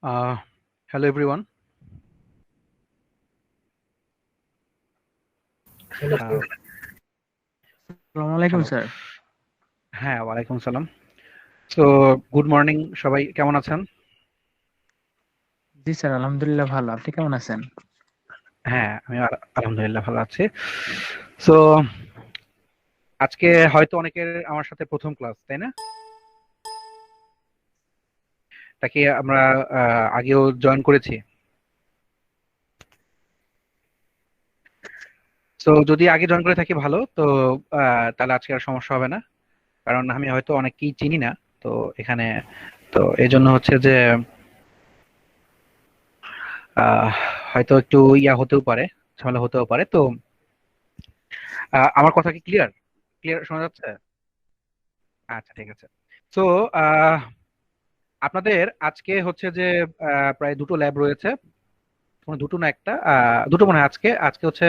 Uh, Hello everyone. Uh, আসসালামু আলাইকুম Hello. Sir. হ্যাঁ, ওয়ালাইকুম সালাম। সো গুড মর্নিং, সবাই কেমন আছেন? জি স্যার, আলহামদুলিল্লাহ ভালো। আপনি কেমন আছেন? হ্যাঁ, আমি আলহামদুলিল্লাহ ভালো আছি। সো আজকে হয়তো অনেকের আমার সাথে প্রথম ক্লাস, তাই না? তাকে আমরা আগেও জয়েন করেছি। সো যদি আগে জয়েন করে থাকি ভালো, তো তাহলে আজকে আর সমস্যা হবে না, কারণ আমি হয়তো অনেককেই চিনি না। তো এখানে তো এই জন্য হচ্ছে যে আহ, হয়তো একটু ইয়া হতেও পারে, ঝামেলা হতেও পারে। তো আমার কথা কি ক্লিয়ার ক্লিয়ার শোনা যাচ্ছে? আচ্ছা, ঠিক আছে। তো আপনাদের আজকে হচ্ছে যে প্রায় দুটো ল্যাব রয়েছে। মানে দুটো না, একটা, দুটো মনে হয়। আজকে আজকে হচ্ছে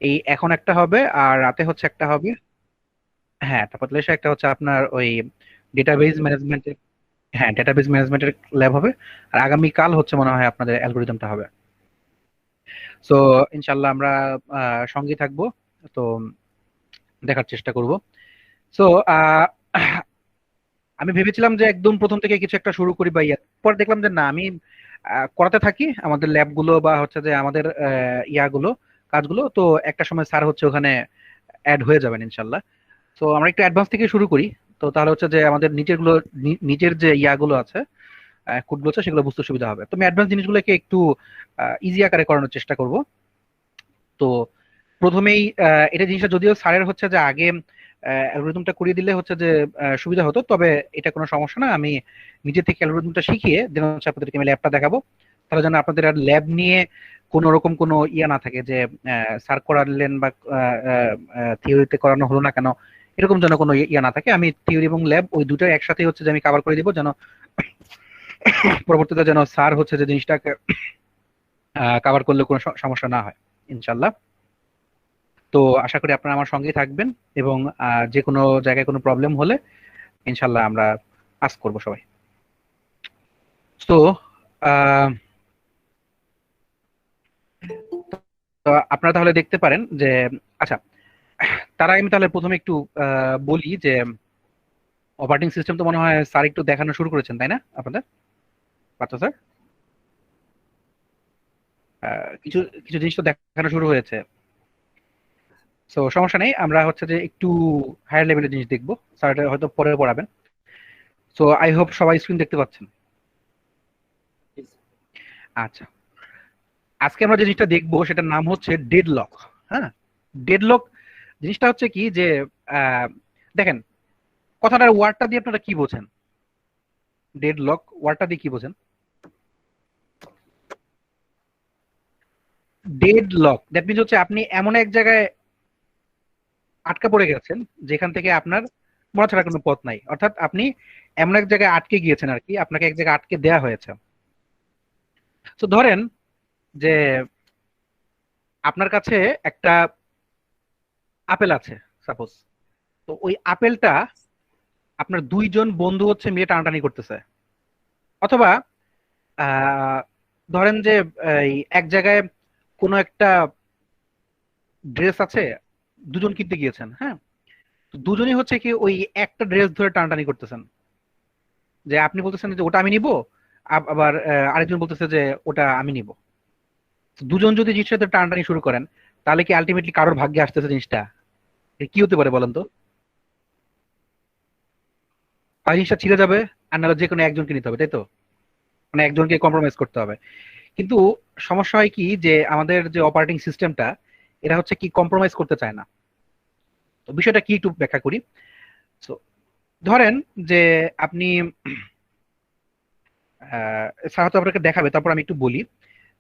এই এখন একটা হবে, আর রাতে হচ্ছে একটা হবে। হ্যাঁ, তারপর একটা হচ্ছে আপনার ওই ডেটাবেজ ম্যানেজমেন্টের। হ্যাঁ, ডেটাবেজ ম্যানেজমেন্টের ল্যাব হবে। আর আগামী কাল হচ্ছে মনে হয় আপনাদের অ্যালগোরিদমটা হবে। তো ইনশাল্লাহ আমরা সঙ্গী থাকবো। তো দেখার চেষ্টা করব। তো আমি ভেবেছিলাম যে একদম প্রথম থেকে কিছু একটা শুরু করি বা ইয়া, পরে দেখলাম যে না, আমি করাতে থাকি আমাদের ল্যাব গুলো বা হচ্ছে যে আমাদের ইয়াগুলো, কাজগুলো। তো একটা সময় স্যার হচ্ছে ওখানে অ্যাড হয়ে যাবেন ইনশাল্লাহ। তো আমরা একটু অ্যাডভান্স থেকে শুরু করি। তো তাহলে হচ্ছে যে আমাদের নিচের গুলো, নিচের যে ইয়াগুলো আছে, কোডগুলো আছে, সেগুলো বুঝতে সুবিধা হবে। তো আমি অ্যাডভান্স জিনিসগুলোকে একটু ইজি আকারে করানোর চেষ্টা করব। তো প্রথমেই এটা জিনিসটা যদিও স্যারের হচ্ছে যে আগে অ্যালগোরিদমটা করিয়ে দিলে হচ্ছে যে সুবিধা হতো, তবে এটা কোনো সমস্যা না। আমি নিজে থেকে অ্যালগোরিদমটা শিখিয়ে দেন হচ্ছে আপনাদেরকে আমি ল্যাবটা দেখাবো। তাহলে যেন আপনাদের আর ল্যাব নিয়ে কোনো রকম কোনো ইয়া না থাকে যে স্যার করালেন বা থিওরিতে করানো হলো না কেন, এরকম যেন কোনো ইয়া না থাকে। আমি থিওরি এবং ল্যাব ওই দুটো একসাথে হচ্ছে যে আমি কভার করে দিব, যেন পরবর্তীতে যেন স্যার হচ্ছে যে জিনিসটাকে কভার করলে কোনো সমস্যা না হয় ইনশাল্লাহ। তো আশা করি আপনারা আমার সঙ্গেই থাকবেন, এবং যে কোনো জায়গায় কোনো প্রবলেম হলে ইনশাল্লাহ আমরা আস্ক করবো সবাই। তো আহ, তো আপনারা তাহলে দেখতে পারেন যে, আচ্ছা, তার আগে আমি তাহলে প্রথমে একটু বলি যে অপারেটিং সিস্টেম তো মনে হয় স্যার একটু দেখানো শুরু করেছেন, তাই না আপনাদের? পার্থ স্যার, কিছু কিছু জিনিস তো দেখানো শুরু হয়েছে। তো সমস্যা নেই, আমরা হচ্ছে যে একটু হায়ার লেভেলের জিনিস দেখবো। স্যার এটা হয়তো পরে পড়াবেন। তো আই হোপ সবাই স্ক্রিন দেখতে পাচ্ছেন। আচ্ছা, আজকে আমরা যে জিনিসটা দেখবো সেটার নাম হচ্ছে ডেডলক। হ্যাঁ, ডেডলক জিনিসটা হচ্ছে কি যে আহ, দেখেন, কথাটার ওয়ার্ডটা দিয়ে আপনারা কি বোঝেন? ডেডলক ওয়ার্ডটা দিয়ে কি বোঝেন? ডেডলক দ্যাট মিনস হচ্ছে আপনি এমন এক জায়গায় আটকা পড়ে গেছেন যেখান থেকে আপনার মরা ছাড়া কোনো পথ নাই। অর্থাৎ আপনি এমন এক জায়গায় আটকে গিয়েছেন আর কি, আপনাকে এক জায়গায় আটকে দেয়া হয়েছে। তো ধরেন যে আপনার কাছে একটা আপেল আছে, সাপোজ। তো ওই আপেলটা আপনার দুইজন বন্ধু হচ্ছে মিলে টানাটানি করতেছে। অথবা আহ ধরেন যে এই এক জায়গায় কোনো একটা ড্রেস আছে, দুজন কিনতে গিয়েছেন। হ্যাঁ, তো দুজনই হচ্ছে কি ওই একটা ড্রেস ধরে টানাটানি করতেছেন, যে আপনি বলতেছেন যে ওটা আমি নিব, আবার আরেকজন বলতেছে যে ওটা আমি নিব। তো দুজন যদি জিনিসের সাথে টানাটানি শুরু করেন, তাহলে কি আলটিমেটলি কারোর ভাগ্যে আসতেছে জিনিসটা? এ কি হতে পারে বলেন তো? আর জিনিসটা ছিঁড়ে যাবে, আর নাহলে যে কোনো একজনকে নিতে হবে, তাই তো? মানে একজনকে কম্প্রোমাইজ করতে হবে। কিন্তু সমস্যা হয় কি যে আমাদের যে অপারেটিং সিস্টেমটা, এটা হচ্ছে কি কম্প্রোমাইজ করতে চায় না। তো বিষয়টা কি একটু ব্যাখ্যা করি। So, ধরেন যে আপনি স্যার হয়তো আপনাকে দেখাবে, তারপর আমি একটু বলি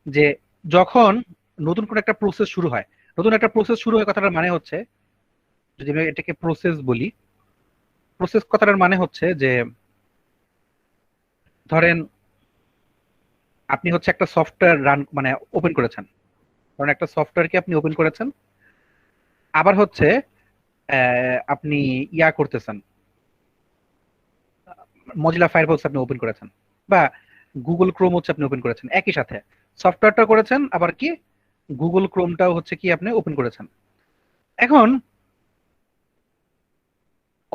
যে যখন নতুন কোন একটা প্রসেস শুরু হয়, নতুন একটা প্রসেস শুরু হয় কথাটার মানে হচ্ছে, যদি আমি এটাকে প্রসেস বলি, প্রসেস কথাটার মানে হচ্ছে যে ধরেন আপনি হচ্ছে একটা সফটওয়্যার রান মানে ওপেন করেছেন। ধরেন একটা সফটওয়্যারকে আপনি ওপেন করেছেন, আবার হচ্ছে আপনি ইয়া করতেছেন, মজিলা ফায়ারফক্স আপনি ওপেন করেছেন, বা গুগল ক্রোম হচ্ছে আপনি ওপেন করেছেন, একই সাথে সফটওয়্যারটা করেছেন, আবার কি গুগল ক্রোমটাও হচ্ছে কি আপনি ওপেন করেছেন। এখন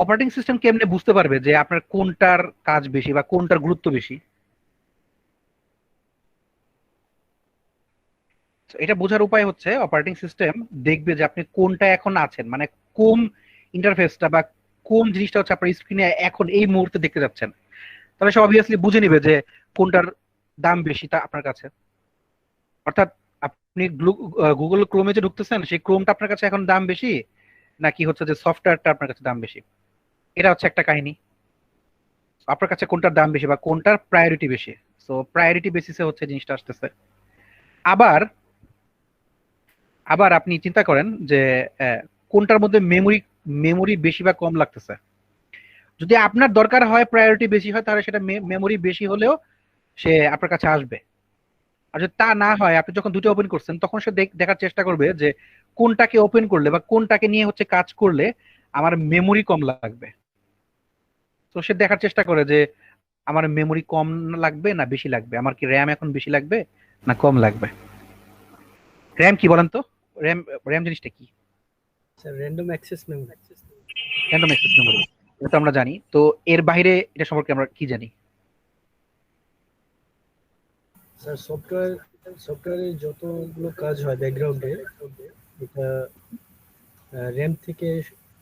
অপারেটিং সিস্টেম কেমনে বুঝতে পারবে যে আপনার কোনটার কাজ বেশি বা কোনটার গুরুত্ব বেশি? তো এটা বোঝার উপায় হচ্ছে অপারেটিং সিস্টেম দেখবে যে আপনি কোনটা এখন আছেন, মানে কোন ইন্টারফেসটা বা কোন জিনিসটা হচ্ছে আপনার স্ক্রিনে এখন এই মুহূর্তে দেখতে যাচ্ছেন। তাহলে সে অবভিয়াসলি বুঝে নিবে যে কোনটার দাম বেশি তা আপনার কাছে। অর্থাৎ আপনি গুগল ক্রোমে যে ঢুকতেছেন সেই ক্রোমটা আপনার কাছে এখন দাম বেশি, নাকি হচ্ছে যে সফটওয়্যারটা আপনার কাছে দাম বেশি? এটা হচ্ছে একটা কাহিনী। আপনার কাছে কোনটার দাম বেশি বা কোনটার প্রায়োরিটি বেশি, সো প্রায়োরিটি বেসিসে হচ্ছে জিনিসটা আসতেছে। আবার আবার আপনি চিন্তা করেন যে কোনটার মধ্যে মেমোরি মেমোরি বেশি বা কম লাগতেছে। যদি আপনার দরকার হয় প্রায়োরিটি বেশি হয়, তাহলে সেটা মেমোরি বেশি হলেও সে আপনার কাছে আসবে। আর যদি তা না হয়, আপনি যখন দুটো ওপেন করছেন তখন সে দেখার চেষ্টা করবে যে কোনটাকে ওপেন করলে বা কোনটাকে নিয়ে হচ্ছে কাজ করলে আমার মেমোরি কম লাগবে। তো সে দেখার চেষ্টা করে যে আমার মেমোরি কম লাগবে না বেশি লাগবে, আমার কি র্যাম এখন বেশি লাগবে না কম লাগবে। র্যাম কি বলেন তো? র্যাম র্যাম জিনিসটা কি? Sir random access memory. Random access memory, এটা তো আমরা জানি। তো এর বাইরে এটা সম্পর্কে আমরা কি জানি? স্যার সফটওয়্যারের যতগুলো কাজ হয় ব্যাকগ্রাউন্ডে, এটা র্যাম থেকে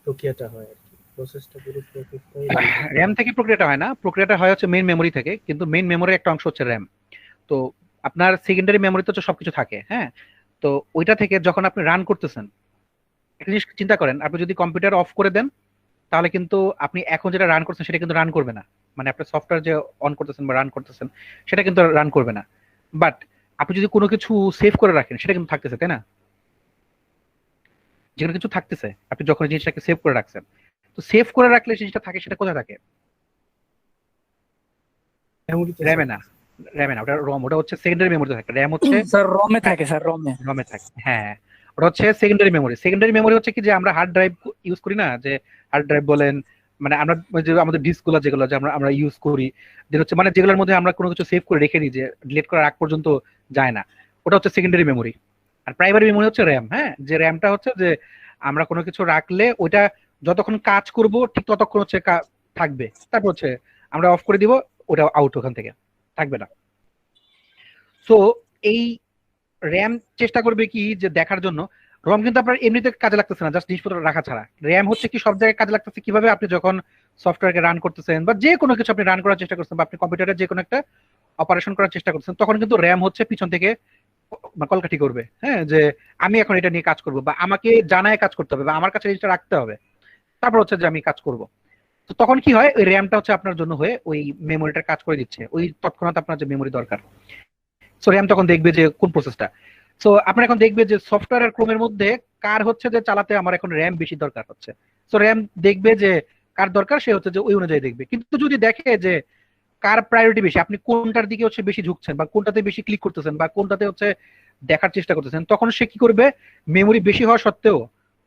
প্রক্রিয়াটা হয় আর কি, প্রসেসটা পুরো প্রসেসটাই র্যাম থেকে প্রক্রিয়াটা হয় না, প্রক্রিয়াটা হয় হচ্ছে মেইন মেমোরি থেকে, কিন্তু মেইন মেমোরির একটা অংশ হচ্ছে র্যাম। তো আপনার সেকেন্ডারি মেমোরিতে তো সবকিছু থাকে, হ্যাঁ। তো ওইটা থেকে যখন আপনি রান করতেছেন, একটা জিনিস চিন্তা করেন, আপনি যদি কম্পিউটার অফ করে দেন তাহলে কিন্তু আপনি এখন যেটা রান করছেন সেটা কিন্তু রান করবে না। মানে আপনার সফটওয়্যার যে অন করতেছেন বা রান করতেছেন সেটা কিন্তু রান করবে না। বাট আপনি যদি কোনো কিছু সেভ করে রাখেন সেটা কিন্তু থাকতেছে, তাই না? যেখানে কিছু থাকতেছে, আপনি যখন এই জিনিসটাকে সেভ করে রাখছেন, তো সেভ করে রাখলে জিনিসটা থাকে, সেটা কোথায় থাকে? মেমোরিতে। র্যামে না, র্যামে না, ওটা রম, ওটা হচ্ছে সেকেন্ডারি মেমোরিতে থাকে। র্যাম হচ্ছে স্যার রমে থাকে, স্যার রমে। রমে থাকে, হ্যাঁ। ওটা হচ্ছে সেকেন্ডারি মেমোরি। সেকেন্ডারি মেমোরি হচ্ছে কি, যে আমরা হার্ড ড্রাইভ ইউজ করি না, যে হার্ড ড্রাইভ বলেন, মানে আমরা ওই যে আমাদের ডিস্ক গুলো যেগুলো যে আমরা আমরা ইউজ করি, যে হচ্ছে মানে যেগুলোর মধ্যে আমরা কোনো কিছু সেভ করে রেখে দিই, যে ডিলিট করার আগ পর্যন্ত যায় না, ওটা হচ্ছে সেকেন্ডারি মেমোরি। আর প্রাইমারি মেমোরি হচ্ছে র্যাম, হ্যাঁ। যে র্যামটা হচ্ছে যে আমরা কোনো কিছু রাখলে ওইটা যতক্ষণ কাজ করব ঠিক ততক্ষণ হচ্ছে থাকবে, তারপর হচ্ছে আমরা অফ করে দিব, ওটা আউট, ওখান থেকে থাকবে না। সো এই র্যাম চেষ্টা করবে কি যে দেখার জন্য, রম কিন্তু আপনার এমনিতে কাজে লাগতেছে না জাস্ট জিনিসপত্র রাখা ছাড়া। র্যাম হচ্ছে কি সব জায়গায় কাজে লাগতেছে কিভাবে, আপনি যখন সফটওয়্যারকে রান করতেছেন বা যে কোনো কিছু আপনি রান করার চেষ্টা করছেন, বা আপনি কম্পিউটারে যে কোনো একটা অপারেশন করার চেষ্টা করছেন, তখন কিন্তু র্যাম হচ্ছে পিছন থেকে কলকাঠি করবে, হ্যাঁ, যে আমি এখন এটা নিয়ে কাজ করব, বা আমাকে জানায় কাজ করতে হবে, বা আমার কাছে জিনিসটা রাখতে হবে, তারপর হচ্ছে যে আমি কাজ করব। তো তখন কি হয়, ওই র্যামটা হচ্ছে আপনার জন্য হয়ে ওই মেমোরিটার কাজ করে দিচ্ছে, ওই তৎক্ষণাৎ আপনার যে মেমোরি দরকার। সো র্যাম তখন দেখবে যে কোন প্রসেসটা। সো আপনার এখন দেখবে যে সফটওয়্যার আর ক্রোমের মধ্যে কার হচ্ছে যে চালাতে আমার এখন র্যাম বেশি দরকার হচ্ছে। সো র্যাম দেখবে যে কার দরকার, সে হচ্ছে যে ওই অনুযায়ী দেখবে। কিন্তু যদি দেখে যে কার প্রায়োরিটি বেশি, আপনি কোনটার দিকে হচ্ছে বেশি ঝুঁকছেন বা কোনটাতে বেশি ক্লিক করতেছেন বা কোনটাতে হচ্ছে দেখার চেষ্টা করতেছেন, তখন সে কি করবে, মেমোরি বেশি হওয়া সত্ত্বেও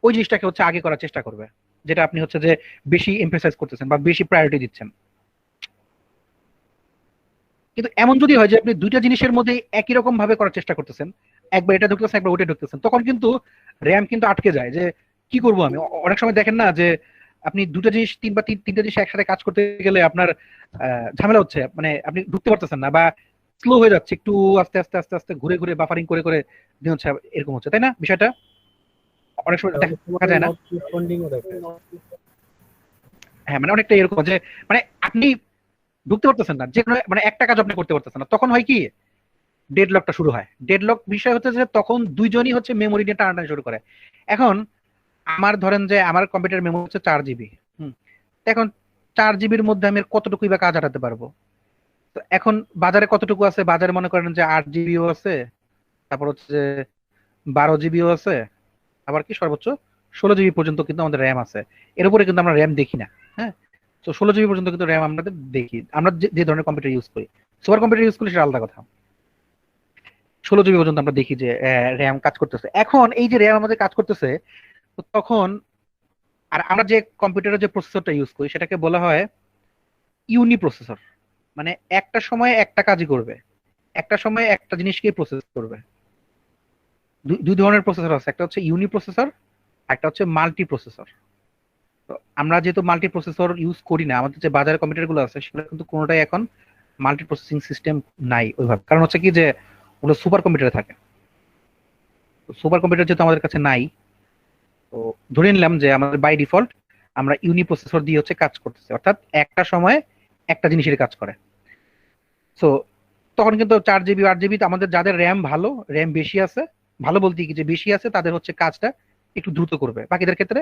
ওই জিনিসটাকে হচ্ছে আগে করার চেষ্টা করবে, যেটা আপনি হচ্ছে যে বেশি এমফেসাইজ করতেছেন বা বেশি প্রায়োরিটি দিচ্ছেন। কিন্তু এমন যদি হয় যে আপনি দুইটা জিনিসের মধ্যে একই রকম ভাবে করার চেষ্টা করতেছেন, একবার এটা ঢুকতেছেন একবার ওটা ঢুকতেছেন, তখন কিন্তু র্যাম কিন্তু আটকে যায় যে কি করব আমি। অনেক সময় দেখেন না যে আপনি দুটো জিনিস তিনটা জিনিস একসাথে কাজ করতে গেলে আপনার ঝামেলা হচ্ছে, মানে আপনি ঢুকতে পারতেছেন না বা স্লো হয়ে যাচ্ছে, একটু আস্তে আস্তে আস্তে আস্তে ঘুরে ঘুরে বাফারিং করে করে দিন হচ্ছে, এরকম হচ্ছে, তাই না বিষয়টা? অনেক সময় দেখা যায় না? নট রেসপন্ডিংও দেখায়। হ্যাঁ, মানে অনেকটা এরকম যে মানে আপনি ঢুকতে পারতেছেন না, যে কোনো মানে একটা কাজ আপনি করতে পারতেছেন না, তখন হয় কি, ডেডলকটা শুরু হয়। ডেডলক বিষয় হচ্ছে যে তখন দুইজনই হচ্ছে মেমোরি নিয়ে টানাটানি শুরু করে। এখন আমার ধরেন যে আমার কম্পিউটার মেমোরি হচ্ছে 4 জিবি। এখন 4 জিবির মধ্যে আমি আর কতটুকুই বা কাজ হাঁটাতে পারবো? তো এখন বাজারে কতটুকু আছে, বাজারে মনে করেন যে 8 জিবিও আছে, তারপর হচ্ছে যে 12 জিবিও আছে, আবার কি সর্বোচ্চ 16 জিবি পর্যন্ত কিন্তু আমাদের র্যাম আছে। এর উপরে কিন্তু আমরা র্যাম দেখি না, হ্যাঁ। তো 16 জিবি পর্যন্ত কিন্তু র্যাম আমাদের দেখি, আমরা যে ধরনের কম্পিউটার ইউজ করি। সুপার কম্পিউটার ইউজ করি সেটা আলাদা কথা। 16 জিবি পর্যন্ত আমরা দেখি যে র্যাম কাজ করতেছে। এখন এই যে র্যাম আমাদের কাজ করতেছে, তো তখন আর আমরা যে কম্পিউটারের যে প্রসেসরটা ইউজ করি সেটাকে বলা হয় ইউনি প্রসেসর। মানে একটা সময়ে একটা কাজই করবে, একটা সময়ে একটা জিনিসকেই প্রসেস করবে। দুই ধরনের প্রসেসর আছে, একটা হচ্ছে ইউনি প্রসেসর, একটা হচ্ছে মাল্টি প্রসেসর। তো আমরা যেহেতু মাল্টি প্রসেসর ইউজ করি না, আমাদের যে বাজারে কম্পিউটার গুলো আছে সেগুলো কিন্তু কোনোটাই এখন মাল্টি প্রসেসিং সিস্টেম নাই ওইভাবে। কারণ হচ্ছে কি যে ওগুলো সুপার কম্পিউটারে থাকে। সুপার কম্পিউটার যেহেতু আমাদের কাছে নাই, তো ধরে নিলাম যে আমাদের বাই ডিফল্ট আমরা ইউনি প্রসেসর দিয়ে হচ্ছে কাজ করতেছি, অর্থাৎ একটা সময়ে একটা জিনিসের কাজ করে। সো তখন কিন্তু 4 জিবি 8 জিবি আমাদের যাদের র্যাম ভালো, র্যাম বেশি আছে, ভালো বলতে কি যে বেশি আছে, তাদের হচ্ছে কাজটা একটু দ্রুত করবে, বাকিদের ক্ষেত্রে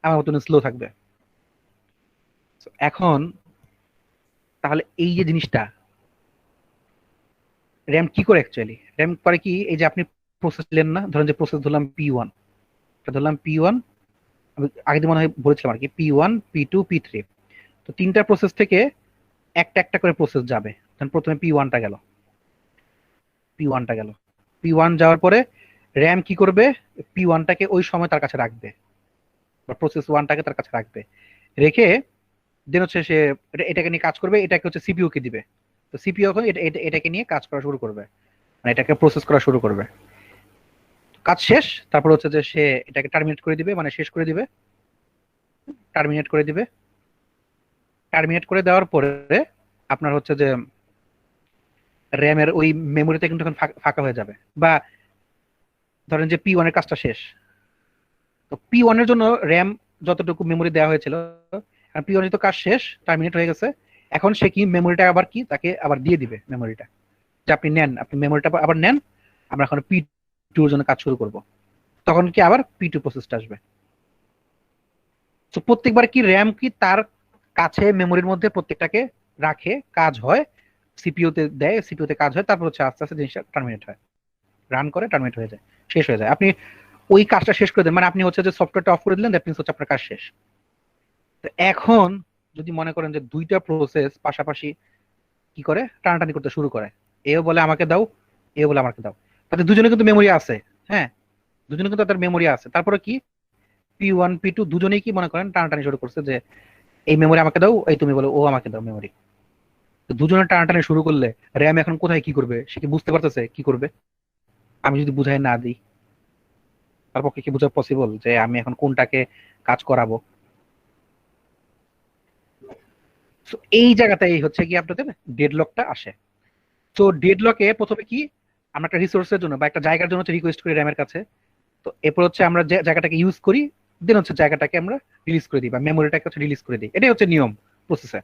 আমার মতন স্লো থাকবে। So, এখন তাহলে এই যে জিনিসটা র্যাম কি করে অ্যাকচুয়ালি, র্যাম করে কি, এই যে আপনি প্রসেস দিলেন না, ধরেন যে প্রসেস ধরলাম P1, ধরলাম P1, আমি আগে মনে হয় বলেছিলাম আর কি, P1 P2 P3। তো তিনটা প্রসেস থেকে একটা একটা করে প্রসেস যাবে। প্রথমে P1টা গেল, P1টা গেল, P1 যাওয়ার পরে র্যাম কি করবে, P1টাকে ওই সময় তার কাছে রাখবে, বা প্রসেস 1টাকে তার কাছে রাখবে, রেখে দেন হচ্ছে সে এটাকে নিয়ে কাজ করবে, এটাকে হচ্ছে সিপিইউ কে দিবে। তো সিপিইউ এখন এটাকে নিয়ে কাজ করা শুরু করবে, মানে এটাকে প্রসেস করা শুরু করবে। কাজ শেষ, তারপর হচ্ছে যে সে এটাকে টার্মিনেট করে দিবে, মানে শেষ করে দিবে, টার্মিনেট করে দিবে। টার্মিনেট করে দেওয়ার পরে আপনার হচ্ছে যে র্যামের ওই মেমোরিতে কিন্তু তখন ফাঁকা হয়ে যাবে, বা ধরেন যে P1 এর কাজটা শেষ। তো P1 এর জন্য র্যাম যতটুকু মেমোরি দেওয়া হয়েছিল, P1 এর তো কাজ শেষ, টার্মিনেট হয়ে গেছে, এখন সে কি মেমোরিটা আবার কি তাকে আবার দিয়ে দিবে মেমোরিটা, যে আপনি নেন, আপনি মেমোরিটা আবার নেন, আমরা এখন P2 এর জন্য কাজ শুরু করব। তখন কি আবার P2 প্রসেসটা আসবে। তো প্রত্যেকবার কি র্যাম কি তার কাছে মেমোরির মধ্যে প্রত্যেকটাকে রাখে, কাজ হয়, সিপিইউতে দেয়, সিপিইউতে কাজ হয়, তারপর হচ্ছে আস্তে আস্তে জিনিসটা টার্মিনেট হয়, রান করে টার্মিনেট হয়ে যায়, শেষ হয়ে যায়। আপনি ওই কাজটা শেষ করে দেন, মানে আপনি হচ্ছে যে সফটওয়্যারটা অফ করে দিলেন, দ্যাট মিন্স হচ্ছে আপনার কাজ শেষ। তো এখন যদি মনে করেন যে দুইটা প্রসেস পাশাপাশি কি করে টানাটানি করতে শুরু করে, এও বলে আমাকে দাও, এও বলে আমাকে দাও, তাদের দুজনে কিন্তু মেমোরি আছে, হ্যাঁ, দুজনে কিন্তু তাদের মেমোরি আছে, তারপরে কি P1 P2 দুজনেই কি মনে করেন টানাটানি শুরু করছে যে এই মেমোরি আমাকে দাও, এই তুমি বলো ও আমাকে দাও মেমোরি। তো দুজনে টানাটানি শুরু করলে র্যাম এখন কোথায় কি করবে, সে কি বুঝতে পারতেছে কি করবে? আমি যদি বুঝাই না দিই, তার পক্ষে কি বোঝা পসিবল যে আমি এখন কোনটাকে কাজ করাবো? So, এই জায়গাটাই হচ্ছে কি আপনাদের ডেডলকটা আসে। তো ডেডলকে প্রথমে কি আমরা একটা রিসোর্সের জন্য বা একটা জায়গার জন্য রিকোয়েস্ট করি র্যামের কাছে। তো এরপর হচ্ছে আমরা যে জায়গাটাকে ইউজ করি, দেন হচ্ছে জায়গাটাকে আমরা রিলিজ করে দিই বা মেমোরিটাকে হচ্ছে রিলিজ করে দিই, এটাই হচ্ছে নিয়ম প্রসেসে।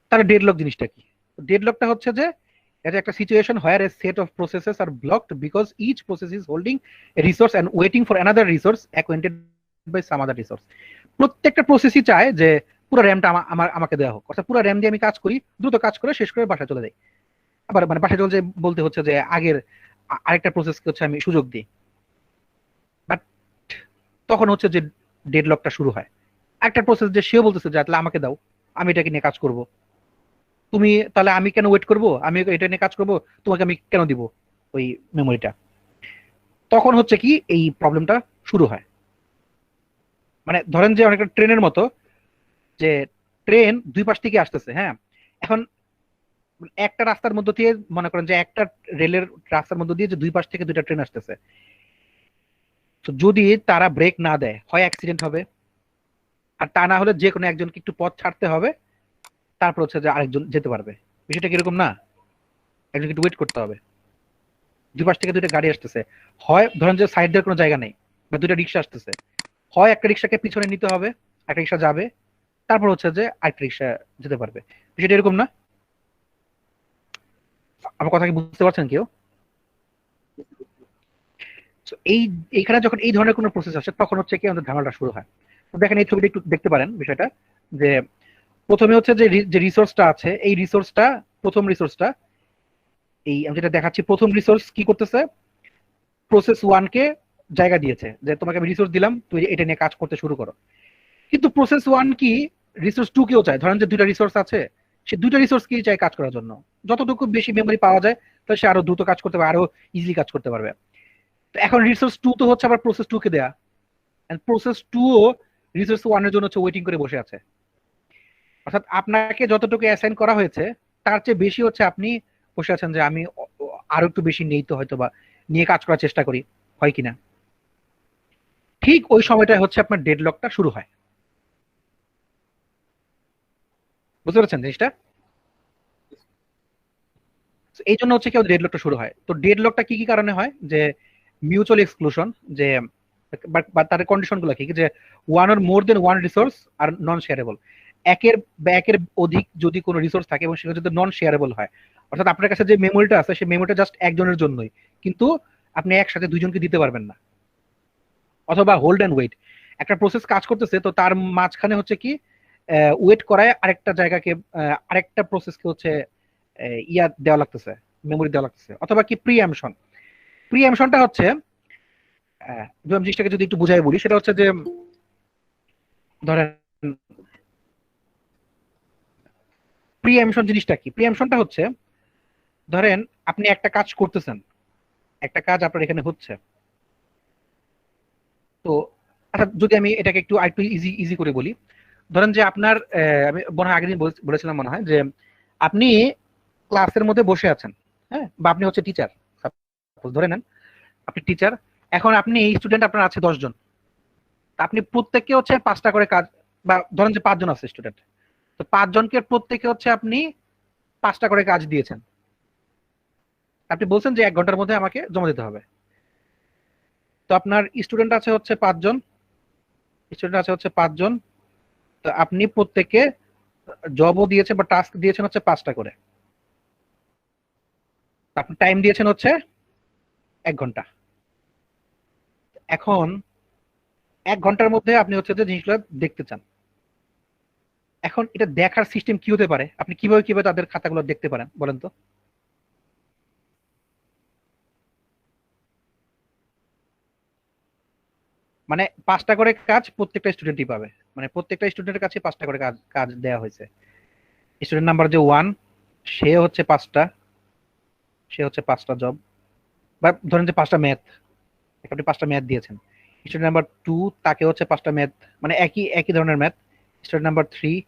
তাহলে ডেডলক জিনিসটা কি? ডেডলকটা হচ্ছে যে এটা একটা situation where a set of processes are blocked because each process is holding a resource and waiting for another resource acquainted by some other resource. প্রত্যেকটা প্রসেসই চায় যে পুরো র্যামটা আমাকে দেওয়া হোক, অর্থাৎ পুরো র্যাম দিয়ে আমি কাজ করি, দ্রুত কাজ করে শেষ করে বাসায় চলে যাই। আবার মানে বাসায় চলে বলতে হচ্ছে যে আগের আরেকটা প্রসেসকে হচ্ছে আমি সুযোগ দিই, বাট তখন হচ্ছে যে ডেডলকটা শুরু হয়। একটা প্রসেস যে সেও বলতেছে যে তাহলে আমাকে দাও, আমি এটাকে নিয়ে কাজ করব, তুমি তাহলে আমি কেন ওয়েট করব, আমি এটা নিয়ে কাজ করব, তোমাকে আমি কেন দিব ওই মেমোরিটা? তখন হচ্ছে কি এই প্রবলেমটা শুরু হয়। মানে ধরেন যে অনেকটা ট্রেনের মতো, যে ট্রেন দুই পাশ থেকে আসতেছে, হ্যাঁ, এখন একটা রাস্তার মধ্য দিয়ে মনে করেন যে একটা রেলের রাস্তার মধ্য দিয়ে যে দুই পাশ থেকে দুইটা ট্রেন আসতেছে, তো যদি তারা ব্রেক না দেয় হয় অ্যাক্সিডেন্ট হবে, আর তা না হলে যে কোনো একজনকে একটু পথ ছাড়তে হবে, তারপর হচ্ছে যে আরেকজন যেতে পারবে। বিষয়টা কিরকম না, একজনকে একটু ওয়েট করতে হবে। দুই পাশ থেকে দুইটা গাড়ি আসতেছে, হয় ধরেন যে সাইড দেওয়ার কোনো জায়গা নেই, বা দুইটা রিক্সা আসতেছে, হয় একটা রিক্সাকে পিছনে নিতে হবে, একটা রিক্সা যাবে, তারপর হচ্ছে যে আরেকটা রিক্সা যেতে পারবে। বিষয়টা এরকম না? আমার কথা কি বুঝতে পারছেন কেউ? So, এইখানে যখন এই ধরনের কোনো প্রসেস আসে তখন হচ্ছে কি আমাদের ঝামেলাটা শুরু হয়। তো দেখেন এই ছবিটা একটু দেখতে পারেন বিষয়টা, যে প্রথমে হচ্ছে যে রিসোর্সটা আছে, এই রিসোর্সটা, প্রথম রিসোর্সটা, এই আমি যেটা দেখাচ্ছি, প্রথম রিসোর্স কি করতেছে, প্রসেস 1 কে জায়গা দিয়েছে যে তোমাকে আমি রিসোর্স দিলাম, তুই এটা নিয়ে কাজ করতে শুরু করো। কিন্তু প্রসেস 1 কি রিসোর্স 2 কেও চায়, ধরেন যে দুইটা রিসোর্স আছে, সে দুইটা রিসোর্স কি চায় কাজ করার জন্য, যতটুকু বেশি মেমোরি পাওয়া যায় তো সে আরো দ্রুত কাজ করতে পারবে, আরো ইজিলি কাজ করতে পারবে। তো এখন রিসোর্স 2 তো হচ্ছে আবার প্রসেস 2 কে দেয়া, এন্ড প্রসেস 2 ও রিসোর্স 1 এর জন্য হচ্ছে ওয়েটিং করে বসে আছে। অর্থাৎ আপনাকে যতটুকু অ্যাসাইন করা হয়েছে তার চেয়ে বেশি হচ্ছে আপনি বসে আছেন যে আমি আরো একটু বেশি নেই তো হয়তো বা নিয়ে কাজ করার চেষ্টা করি, হয় কিনা। ঠিক ওই সময়টায় হচ্ছে আপনার ডেডলকটা শুরু হয়। বুঝতে পারছেন জিনিসটা? তো এই জন্য হচ্ছে কেউ ডেডলকটা শুরু হয়। তো ডেডলকটা কি কি কারণে হয়, যে মিউচুয়াল এক্সক্লুশন, যে বা তার কন্ডিশন গুলো কি কি, যে one or more than one resource are non shareable, একের বা একের অধিক যদি কোনো রিসোর্স থাকে এবং সেটা যদি নন শেয়ারেবল হয়, অর্থাৎ আপনার কাছে যে মেমোরিটা আছে সেই মেমোরিটা জাস্ট একজনের জন্যই, কিন্তু আপনি একসাথে দুইজনকে দিতে পারবেন না। অথবা হোল্ড অ্যান্ড ওয়েট, একটা প্রসেস কাজ করতেছে তো তার মাঝখানে হচ্ছে কি ওয়েট করায় আরেকটা জায়গাকে আরেকটা প্রসেসকে হচ্ছে ইয়া দেওয়া লাগতেছে, মেমোরি দেওয়া লাগতেছে। অথবা কি প্রিএমশন, প্রিএমশনটা হচ্ছে আমি জিনিসটাকে যদি একটু বুঝাই বলি, সেটা হচ্ছে যে ধরেন প্রিএমশন জিনিসটা কি, প্রিএমশনটা হচ্ছে ধরেন আপনি একটা কাজ করতেছেন, একটা কাজ আপনার এখানে হচ্ছে, তো আচ্ছা যদি আমি এটাকে একটু আরেকটু ইজি ইজি করে বলি, ধরেন যে আপনার আমি মনে হয় আগের দিন বলেছিলাম মনে হয়, যে আপনি ক্লাসের মধ্যে বসে আছেন, হ্যাঁ, বা আপনি হচ্ছে টিচার, ধরে নেন আপনি টিচার, এখন আপনি স্টুডেন্ট আপনার আছে 10 জন, আপনি প্রত্যেককে হচ্ছে 5টা করে কাজ, বা ধরেন যে 5 জন আছে স্টুডেন্ট, তো 5 জনকে প্রত্যেকে হচ্ছে আপনি 5টা করে কাজ দিয়েছেন, আপনি বলছেন যে 1 ঘন্টার মধ্যে আমাকে জমা দিতে হবে। তো আপনার স্টুডেন্ট আছে হচ্ছে 5 জন, স্টুডেন্ট আছে হচ্ছে 5 জন, তো আপনি প্রত্যেককে জবও দিয়েছেন বা টাস্ক দিয়েছেন হচ্ছে 5টা করে, আপনি টাইম দিয়েছেন হচ্ছে 1 ঘন্টা। এখন 1 ঘন্টার মধ্যে আপনি হচ্ছে যে জিনিসগুলো দেখতে চান। এখন এটা দেখার সিস্টেম কি হতে পারে, আপনি কিভাবে কিভাবে তাদের খাতাগুলো দেখতে পারেন বলেন তো? মানে 5টা করে কাজ প্রত্যেকটা স্টুডেন্টই পাবে, মানে প্রত্যেকটা স্টুডেন্টের কাছে 5টা করে কাজ কাজ দেওয়া হয়েছে। স্টুডেন্ট নাম্বার যে 1, সে হচ্ছে 5টা, সে হচ্ছে 5টা জব, বা ধরেন যে 5টা ম্যাথ, আপনি 5টা ম্যাথ দিয়েছেন। স্টুডেন্ট নাম্বার 2, তাকে হচ্ছে 5টা ম্যাথ, মানে একই একই ধরনের ম্যাথ। স্টুডেন্ট নাম্বার 3,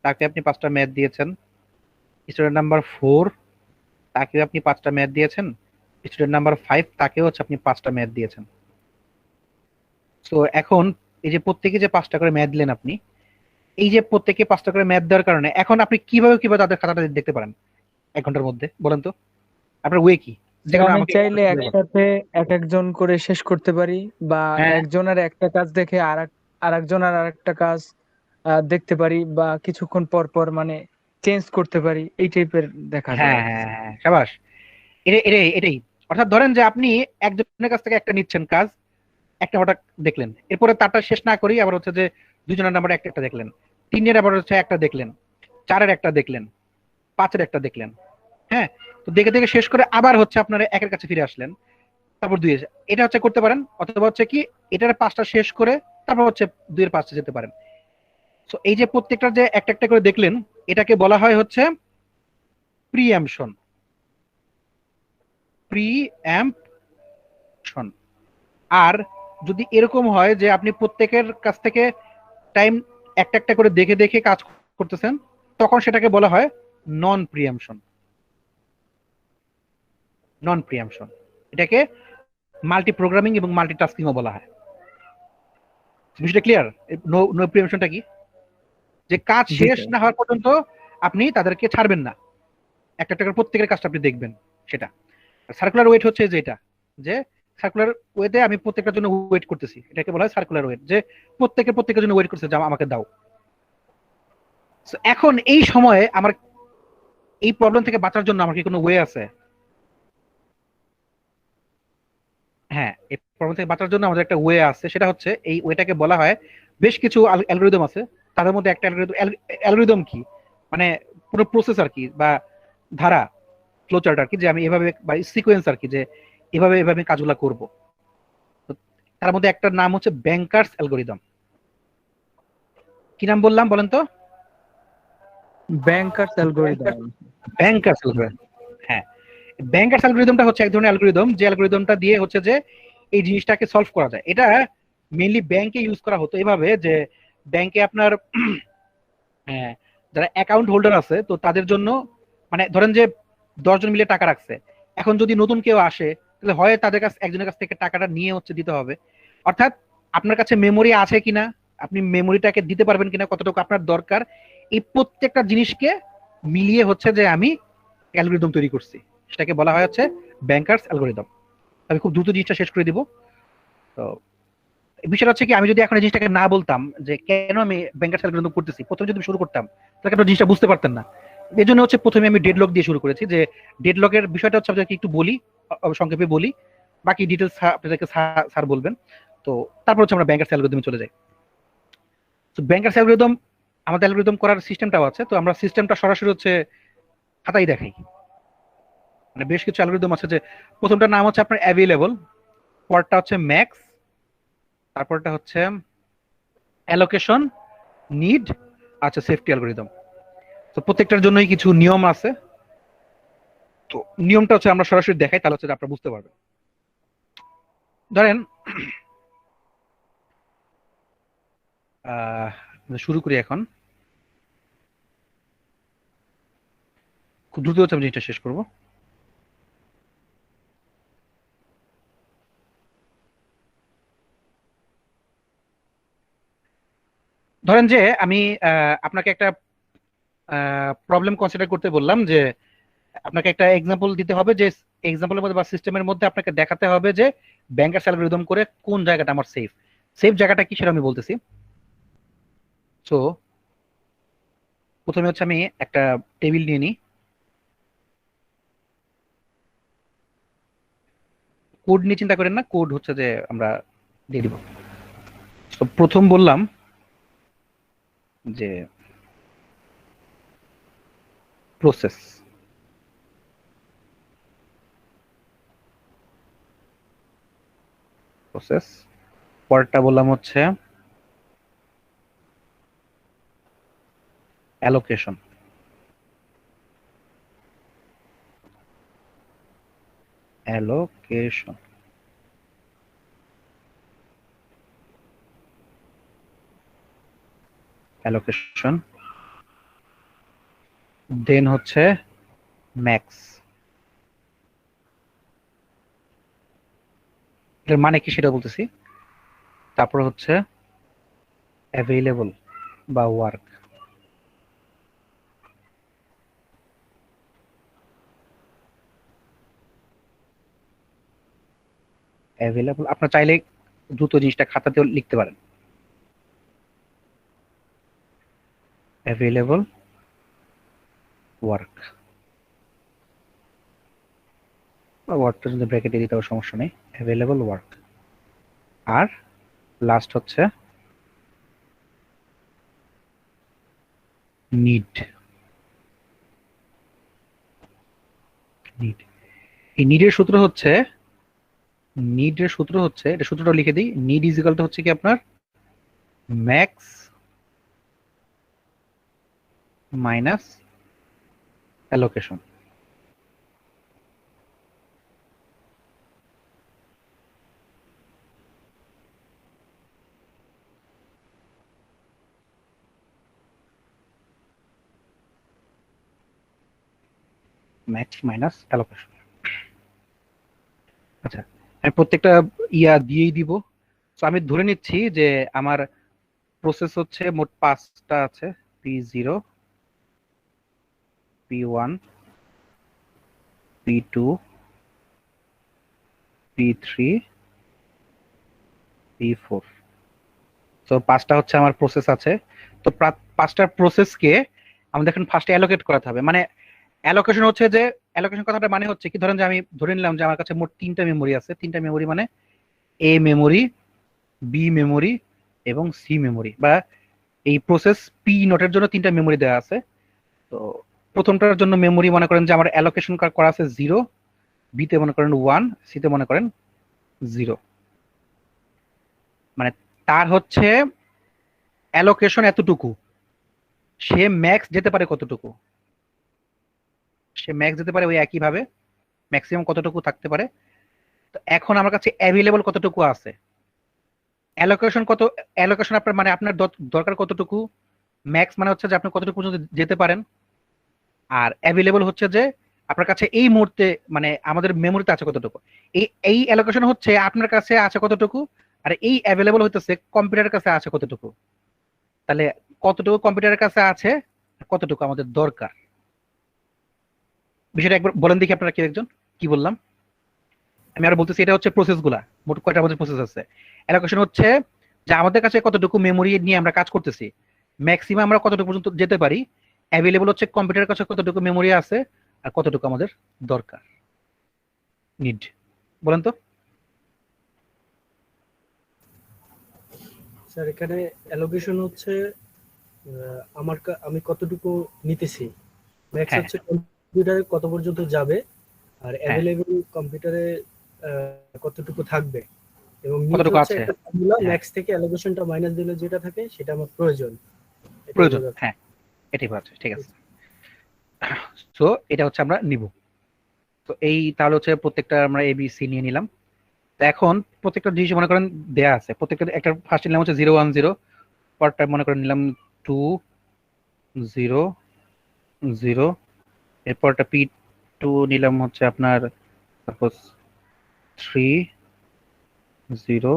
তাকে আপনি 5টা ম্যাথ দিয়েছেন। স্টুডেন্ট নাম্বার 4, তাকে আপনি 5টা ম্যাথ দিয়েছেন। স্টুডেন্ট নাম্বার 5, তাকেও হচ্ছে আপনি 5টা ম্যাথ দিয়েছেন। তো এখন এই যে প্রত্যেকে যে 5টা করে ম্যাথ দিলেন আপনি, এই যে প্রত্যেকে 5টা করে ম্যাথ দেওয়ার কারণে এখন আপনি কিভাবে কিভাবে তাদের খাতাটা দেখতে পারেন 1 ঘন্টার মধ্যে বলেন তো? আপনার ওয়ে কি? যে যেখানে আমি আমাকে চাইলে একসাথে এক একজন করে শেষ করতে পারি, বা হ্যাঁ একজনের একটা কাজ দেখে আর একজন আর আরেকটা কাজ দেখতে পারি, বা কিছুক্ষণ পর পর মানে চেঞ্জ করতে পারি, এই টাইপের দেখা যায় হ্যাঁ আর কি। হ্যাঁ হ্যাঁ, সাবাস। এটাই অর্থাৎ ধরেন যে আপনি একজনের কাছ থেকে একটা নিচ্ছেন কাজ, একটা হঠাৎ দেখলেন, এরপরে তারটা শেষ না করি আবার হচ্ছে যে 2 জনের নাম্বার একটা একটা দেখলেন, 3-এর আবার হচ্ছে একটা দেখলেন, 4-এর একটা দেখলেন, 5-এর একটা দেখলেন, হ্যাঁ। তো দেখে দেখে শেষ করে আবার হচ্ছে আপনারা একের কাছে ফিরে আসলেন, তারপর 2, এটা হচ্ছে করতে পারেন। অথবা হচ্ছে কি এটার 5টা শেষ করে তারপর হচ্ছে 2-এর 5টা যেতে পারেন। তো এই যে প্রত্যেকটা যে একটা একটা করে দেখলেন, এটাকে বলা হয় হচ্ছে প্রিএমশন, প্রিএমশন। আর যদি এরকম হয় যে আপনি প্রত্যেকের কাছ থেকে টাইম একটা একটা করে দেখে দেখে কাজ করতেছেন, তখন সেটাকে বলা হয় নন প্রিএমশন। নন প্রিএমশন, এটাকে মাল্টি প্রোগ্রামিং এবং মাল্টিটাস্কিংও বলা হয়। বিষয়টা ক্লিয়ার? নো নো প্রিএমশনটা কি, যে কাজ জি শেষ স্যার। না হওয়ার পর্যন্ত আপনি তাদেরকে ছাড়বেন না, একটা একটা করে প্রত্যেকের কাজটা আপনি দেখবেন সেটা। সার্কুলার ওয়েট হচ্ছে যে এটা, যে সার্কুলার ওয়েতে আমি প্রত্যেকটার জন্য ওয়েট করতেছি, এটাকে বলা হয় সার্কুলার ওয়েট, যে প্রত্যেকের জন্য ওয়েট করতেছে, যা আমাকে দাও। So, এখন এই সময়ে আমার এই প্রবলেম থেকে বাঁচার জন্য আমার কি কোনো ওয়ে আছে? হ্যাঁ, এই প্রবলেম থেকে বাঁচার জন্য আমাদের একটা ওয়ে আছে, সেটা হচ্ছে এই ওয়েটাকে বলা হয়, বেশ কিছু অ্যালগরিদম আছে, তাদের মধ্যে একটা অ্যালগরিদম কি, মানে পুরো প্রসেস আর কি, বা ধারা, ফ্লোচার্ট আর কি, যে আমি এভাবে, বা সিকোয়েন্স আর কি, যে এভাবে এভাবে কাজগুলো করব। তো তার মধ্যে একটা নাম হচ্ছে ব্যাংকার্স অ্যালগরিদম। কি নাম বললাম বলেন তো? Bankers algorithm. ব্যাংকার্স অ্যালগরিদম, হ্যাঁ। ব্যাংকার্স অ্যালগরিদমটা হচ্ছে এক ধরনের অ্যালগরিদম, যে অ্যালগরিদমটা দিয়ে হচ্ছে যে এই জিনিসটাকে সলভ করা যায়। এটা মেইনলি ব্যাংকে ইউজ করা হতো এভাবে, যে ব্যাংকে আপনার যারা অ্যাকাউন্ট হোল্ডার আছে, তো তাদের জন্য মানে ধরেন যে 10 জন মিলে টাকা রাখছে, এখন যদি নতুন কেউ আসে তাহলে হয় তাদের কাছে একজনের কাছ থেকে টাকাটা নিয়ে দিতে হবে। অর্থাৎ আপনার কাছে মেমোরি আছে কিনা, আপনি মেমোরিটাকে দিতে পারবেন কিনা, কতটুকু আপনার দরকার, এই প্রত্যেকটা জিনিসকে মিলিয়ে হচ্ছে যে আমি অ্যালগরিদম তৈরি করছি, সেটাকে বলা হয় হচ্ছে ব্যাংকার্স অ্যালগরিদম। আমি খুব দ্রুত জিনিসটা শেষ করে দিব। তো বিষয়টা হচ্ছে কি, আমি যদি এখন এই জিনিসটাকে না বলতাম যে কেন আমি ব্যাংকার্স অ্যালগরিদম করতেছি, প্রথমে যদি শুরু করতাম তাহলে আপনারা জিনিসটা বুঝতে পারতেন না। এই জন্য হচ্ছে প্রথমে আমি ডেডলক দিয়ে শুরু করেছি, যে ডেডলকের বিষয়টা হচ্ছে আপনাদেরকে একটু বলি, সংক্ষেপে বলি, বাকি ডিটেলস আপনাদেরকে স্যার বলবেন। তো তারপর হচ্ছে আমরা ব্যাংকার্স অ্যালগরিদমে চলে যাই। তো ব্যাংকার্স অ্যালগরিদম, আমাদের অ্যালগরিদম করার সিস্টেমটাও আছে, তো আমরা সিস্টেমটা সরাসরি হচ্ছে খাতায় দেখাই। মানে বেশ কিছু অ্যালগরিদম আছে, যে প্রথমটার নাম হচ্ছে আপনার অ্যাভেলেবল, পরটা হচ্ছে ম্যাক্স, তারপরটা হচ্ছে অ্যালোকেশন, নিড, আচ্ছা সেফটি অ্যালগরিদম। তো প্রত্যেকটার জন্যই কিছু নিয়ম আছে, তো নিয়মটা হচ্ছে আমরা সরাসরি দেখাই, তাহলে হচ্ছে আপনারা বুঝতে পারবেন। ধরেন শুরু করি এখন, খুব দ্রুত হচ্ছে আমি জিনিসটা শেষ করব। ধরেন যে আমি আপনাকে একটা প্রবলেম কনসিডার করতে বললাম, যে আপনাকে একটা এক্সাম্পল দিতে হবে, যে এক্সাম্পলের মধ্যে বা সিস্টেমের মধ্যে আপনাকে দেখাতে হবে যে ব্যাংকার্স অ্যালগরিদম করে কোন জায়গাটা আমার সেফ। সেফ জায়গাটা কি সেটা আমি বলতেছি। তো প্রথমে হচ্ছে আমি একটা টেবিল নিয়ে নিই, কোড নিয়ে চিন্তা করেন না, কোড হচ্ছে যে আমরা দিয়ে দিব। তো প্রথম বললাম যে প্রসেস, প্রসেস, পরেরটা বললাম হচ্ছে অ্যালোকেশন, অ্যালোকেশন, অ্যালোকেশন, দেন হচ্ছে ম্যাক্স। এর মানে কি সেটা বলতেছি। তারপর হচ্ছে অ্যাভেলেবল বা ওয়ার্ক, অ্যাভেলেবল আপনার চাইলে দ্রুত জিনিসটা খাতাতেও লিখতে পারেন, অ্যাভেলেবল ওয়ার্ক, বা ওয়ার্কটা যদি ব্র্যাকেটে দিতে হবে সমস্যা নেই, অ্যাভেলেবল ওয়ার্ক। আর লাস্ট হচ্ছে নিড, নিড। এই নিডের সূত্র হচ্ছে, নিডের সূত্র হচ্ছে, এটা সূত্রটা লিখে দিই, নিড ইজ ইকুয়াল টু হচ্ছে কি আপনার max minus allocation. Max minus allocation. আচ্ছা, আমি প্রত্যেকটা দিয়েই দিব। তো আমি ধরে নিচ্ছি যে আমার প্রসেস হচ্ছে মোট 5টা আছে, P0, P1, P2, P3, P4। তো 5টা হচ্ছে আমার প্রসেস আছে। তো 5টার প্রসেসকে আমাদের এখন ফার্স্টে অ্যালোকেট করাতে হবে। মানে অ্যালোকেশন হচ্ছে যে, অ্যালোকেশন কথাটা মানে হচ্ছে কি, ধরেন যে আমি ধরে নিলাম যে আমার কাছে মোট 3টা মেমোরি আছে। 3টা মেমোরি মানে এ মেমোরি, বি মেমোরি এবং সি মেমোরি, বা এই প্রসেস পি নোটের জন্য 3টা মেমোরি দেওয়া আছে। তো প্রথমটার জন্য মেমোরি মনে করেন যে আমার অ্যালোকেশন করা আছে 0, বিতে মনে করেন 1, সিতে মনে করেন 0। মানে তার হচ্ছে অ্যালোকেশন এতটুকু, সে ম্যাক্স যেতে পারে কতটুকু, সে ম্যাক্স যেতে পারে ওই একই ভাবে, ম্যাক্সিমাম কতটুকু থাকতে পারে। তো এখন আমার কাছে অ্যাভেলেবল কতটুকু আছে, অ্যালোকেশন কত, অ্যালোকেশন আপনার মানে আপনার দরকার কতটুকু, ম্যাক্স মানে হচ্ছে যে আপনি কতটুকু পর্যন্ত যেতে পারেন, আর অ্যাভেলেবল হচ্ছে যে আপনার কাছে এই মুহূর্তে মানে আমাদের মেমোরিতে আছে কতটুকু। এই এই অ্যালোকেশন হচ্ছে আপনার কাছে আছে কতটুকু, আর এই অ্যাভেলেবল হইতেছে কম্পিউটারের কাছে আছে কতটুকু। তাহলে কতটুকু কম্পিউটারের কাছে আছে, কতটুকু আমাদের দরকার, বিষয়টা একবার বলেন দেখি আপনারা কি একজন। কি বললাম আমি আর বলতেছি, এটা হচ্ছে প্রসেস গুলা, মোট কয়টা আমাদের প্রসেস আছে। অ্যালোকেশন হচ্ছে যে আমাদের কাছে কতটুকু মেমোরি নিয়ে আমরা কাজ করতেছি, ম্যাক্সিমাম আমরা কতটুকু পর্যন্ত যেতে পারি। অ্যাভেলেবল হচ্ছে কম্পিউটারের কাছে কতটুকু মেমোরি আছে আর কতটুকু আমাদের দরকার, নিড। বলেন তো। স্যার এখানে অ্যালোকেশন হচ্ছে আমি কতটুকু নিতেছি, ম্যাক্স হ্যাঁ হচ্ছে কম্পিউটারে কত পর্যন্ত যাবে, আর হ্যাঁ, অ্যাভেলেবল কম্পিউটারে কতটুকু থাকবে, এবং নিট কতটুকু হচ্ছে আছে। একটা ফর্মুলা, হ্যাঁ, ম্যাক্স থেকে অ্যালোকেশনটা মাইনাস দিলে যেটা থাকে সেটা আমার প্রয়োজন, এটাই প্রয়োজন, বোঝাচ্ছে। হ্যাঁ এটাই বোঝাচ্ছে, ঠিক আছে। সো এটা হচ্ছে আমরা নিব। তো এই তাহলে হচ্ছে প্রত্যেকটা আমরা এবিসি নিয়ে নিলাম। তো এখন প্রত্যেকটা জিনিস মনে করেন দেয়া আছে, প্রত্যেকটা একটা ফার্স্ট নিলাম হচ্ছে 0 1 0, পরটা মনে করেন নিলাম 2 0 0, এরপরটা P2 নিলাম হচ্ছে আপনার সাপোজ 3 0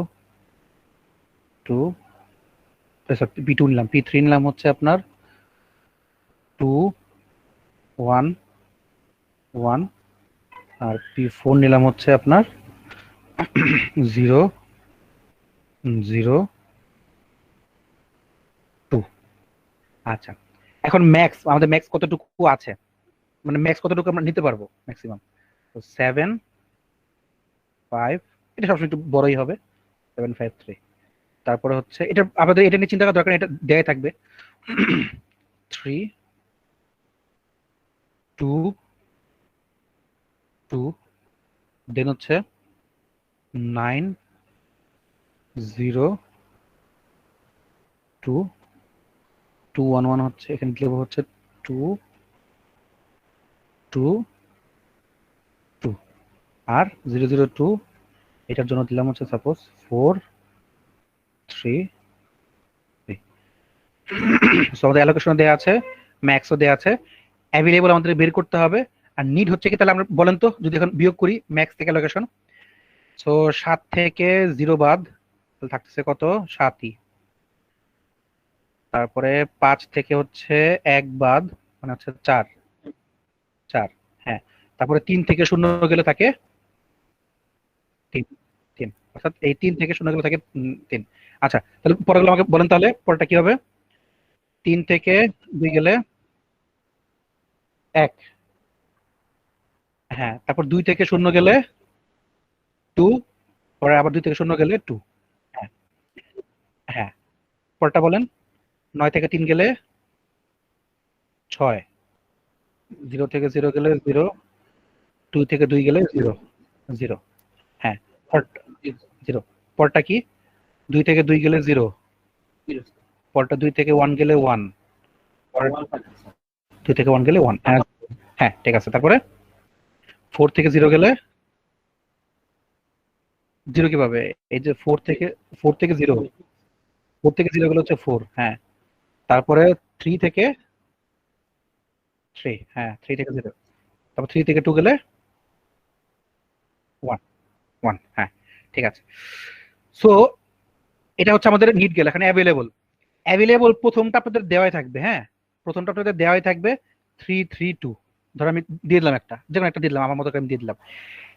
2, P2 নিলাম, P3 নিলাম হচ্ছে আপনার 2 1 1, আর P4 নিলাম হচ্ছে আপনার 0 0 2। আচ্ছা, এখন ম্যাক্স আমাদের ম্যাক্স কতটুকু আছে, মানে ম্যাক্স কতটুকু আমরা নিতে পারবো ম্যাক্সিমাম। তো 7 5, এটা সবসময় একটু বড়ই হবে, 7 5 3। তারপরে হচ্ছে এটা আমাদের এটা নিয়ে চিন্তা করার দরকার নেই, এটা দেয়াই থাকবে। 3 2 2, দেন হচ্ছে 9 0 2 2 1 1 হচ্ছে, এখানে লিখবো হচ্ছে 2 2 2, আর 0 0 2 এটার জন্য দিলাম হচ্ছে সাপোজ 4 3 3। সো আমাদের অ্যালোকেশন দেওয়া আছে, ম্যাক্সও দেওয়া আছে, অ্যাভেলেবল আমাদের বের করতে হবে। আর নিড হচ্ছে কি, তাহলে আমরা বলেন তো যদি এখন বিয়োগ করি ম্যাক্স থেকে অ্যালোকেশন। সো 7 থেকে 0 বাদ, তাহলে থাকতেছে কত, 7ই। তারপরে 5 থেকে হচ্ছে 1 বাদ, মানে হচ্ছে 4 4, হ্যাঁ। তারপরে 3 থেকে 0 গেলে থাকে 3 3, অর্থাৎ এই 3 থেকে 0 গেলে থাকে 3। আচ্ছা তাহলে পরেরগুলো আমাকে বলেন, তাহলে পরেরটা কি হবে। 3 থেকে 2 গেলে 1, হ্যাঁ। তারপর 2 থেকে 0 গেলে 2, পরে আবার 2 থেকে 0 গেলে 2, হ্যাঁ হ্যাঁ। পরেরটা বলেন। 9 থেকে 3 গেলে 6, 0 থেকে 0 গেলে 0, 2 থেকে 2 গেলে 0 0, হ্যাঁ। 0, পরটা কি, 2 থেকে 2 গেলে 0, পরটা 2 থেকে 1 গেলে 1, 2 থেকে 1 গেলে 1, হ্যাঁ হ্যাঁ ঠিক আছে। তারপরে 4 থেকে 0 গেলে 0 কিভাবে, এই যে 4 থেকে 0, 4 থেকে 0 গেলে হচ্ছে 4, হ্যাঁ। তারপরে 3 থেকে 3, হ্যাঁ 3 থেকে 0, তারপর 3 থেকে 2 গেলে 1 1, হ্যাঁ ঠিক আছে। সো এটা হচ্ছে আমাদের নিড গেল। এখানে অ্যাভেলেবল প্রথমটা আপনাদের দেওয়াই থাকবে, হ্যাঁ প্রথমটা আপনাদের দেওয়াই থাকবে 3 3 2। ধরো আমি দিয়ে দিলাম একটা, যেমন একটা দিয়ে দিলাম, আমার মতো করে আমি দিয়ে দিলাম।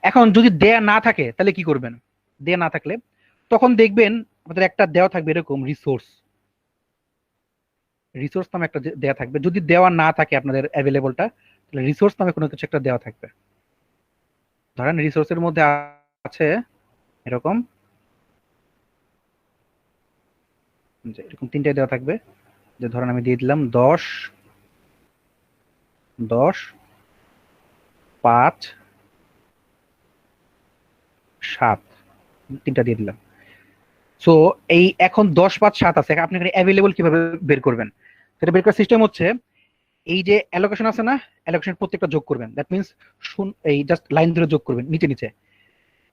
এখন যদি দেয়া না থাকে তাহলে কি করবেন, দেয়া না থাকলে তখন দেখবেন আমাদের একটা দেওয়া থাকবে এরকম রিসোর্স, রিসোর্স নামে একটা দেওয়া থাকবে। যদি দেওয়া না থাকে আপনাদের অ্যাভেলেবলটা, তাহলে রিসোর্স নামে কোনো কিছু একটা দেওয়া থাকবে। ধরেন রিসোর্সের মধ্যে আছে এরকম, যে এরকম 3টে দেওয়া থাকবে, যে ধরেন আমি দিয়ে দিলাম 10 10 5 7, 3টা দিয়ে দিলাম। সো এই এখন 10 5 7 আছে, আপনি এখানে অ্যাভেলেবল কিভাবে বের করবেন, সেটা বের করার সিস্টেম হচ্ছে এই যে অ্যালোকেশন আছে না, অ্যালোকেশন প্রত্যেকটা যোগ করবেন। দ্যাট মিনস এই জাস্ট লাইন ধরে যোগ করবেন নিচে নিচে,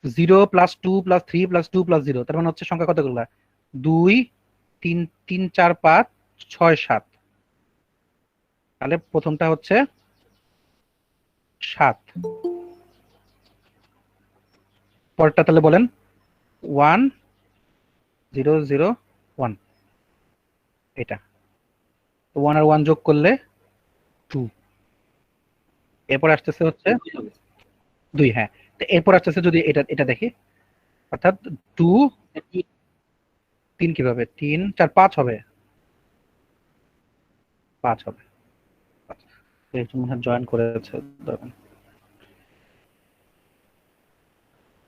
0 + 2 + 3 + 2 + 0, তার মানে হচ্ছে সংখ্যা কতগুলো, 2 3 3 4 5 6 7। তাহলে প্রথমটা হচ্ছে 7 পরেরটা তাহলে বলেন 1 0 0 1 এটা 1 আর 1 যোগ করলে 2 এরপর আসতেছে হচ্ছে 2 হ্যাঁ তো এরপর আসতেছে যদি এটা এটা দেখি অর্থাৎ 2 3 কিভাবে 3 4 5 হবে 5 হবে জয়েন করেছে ধরেন।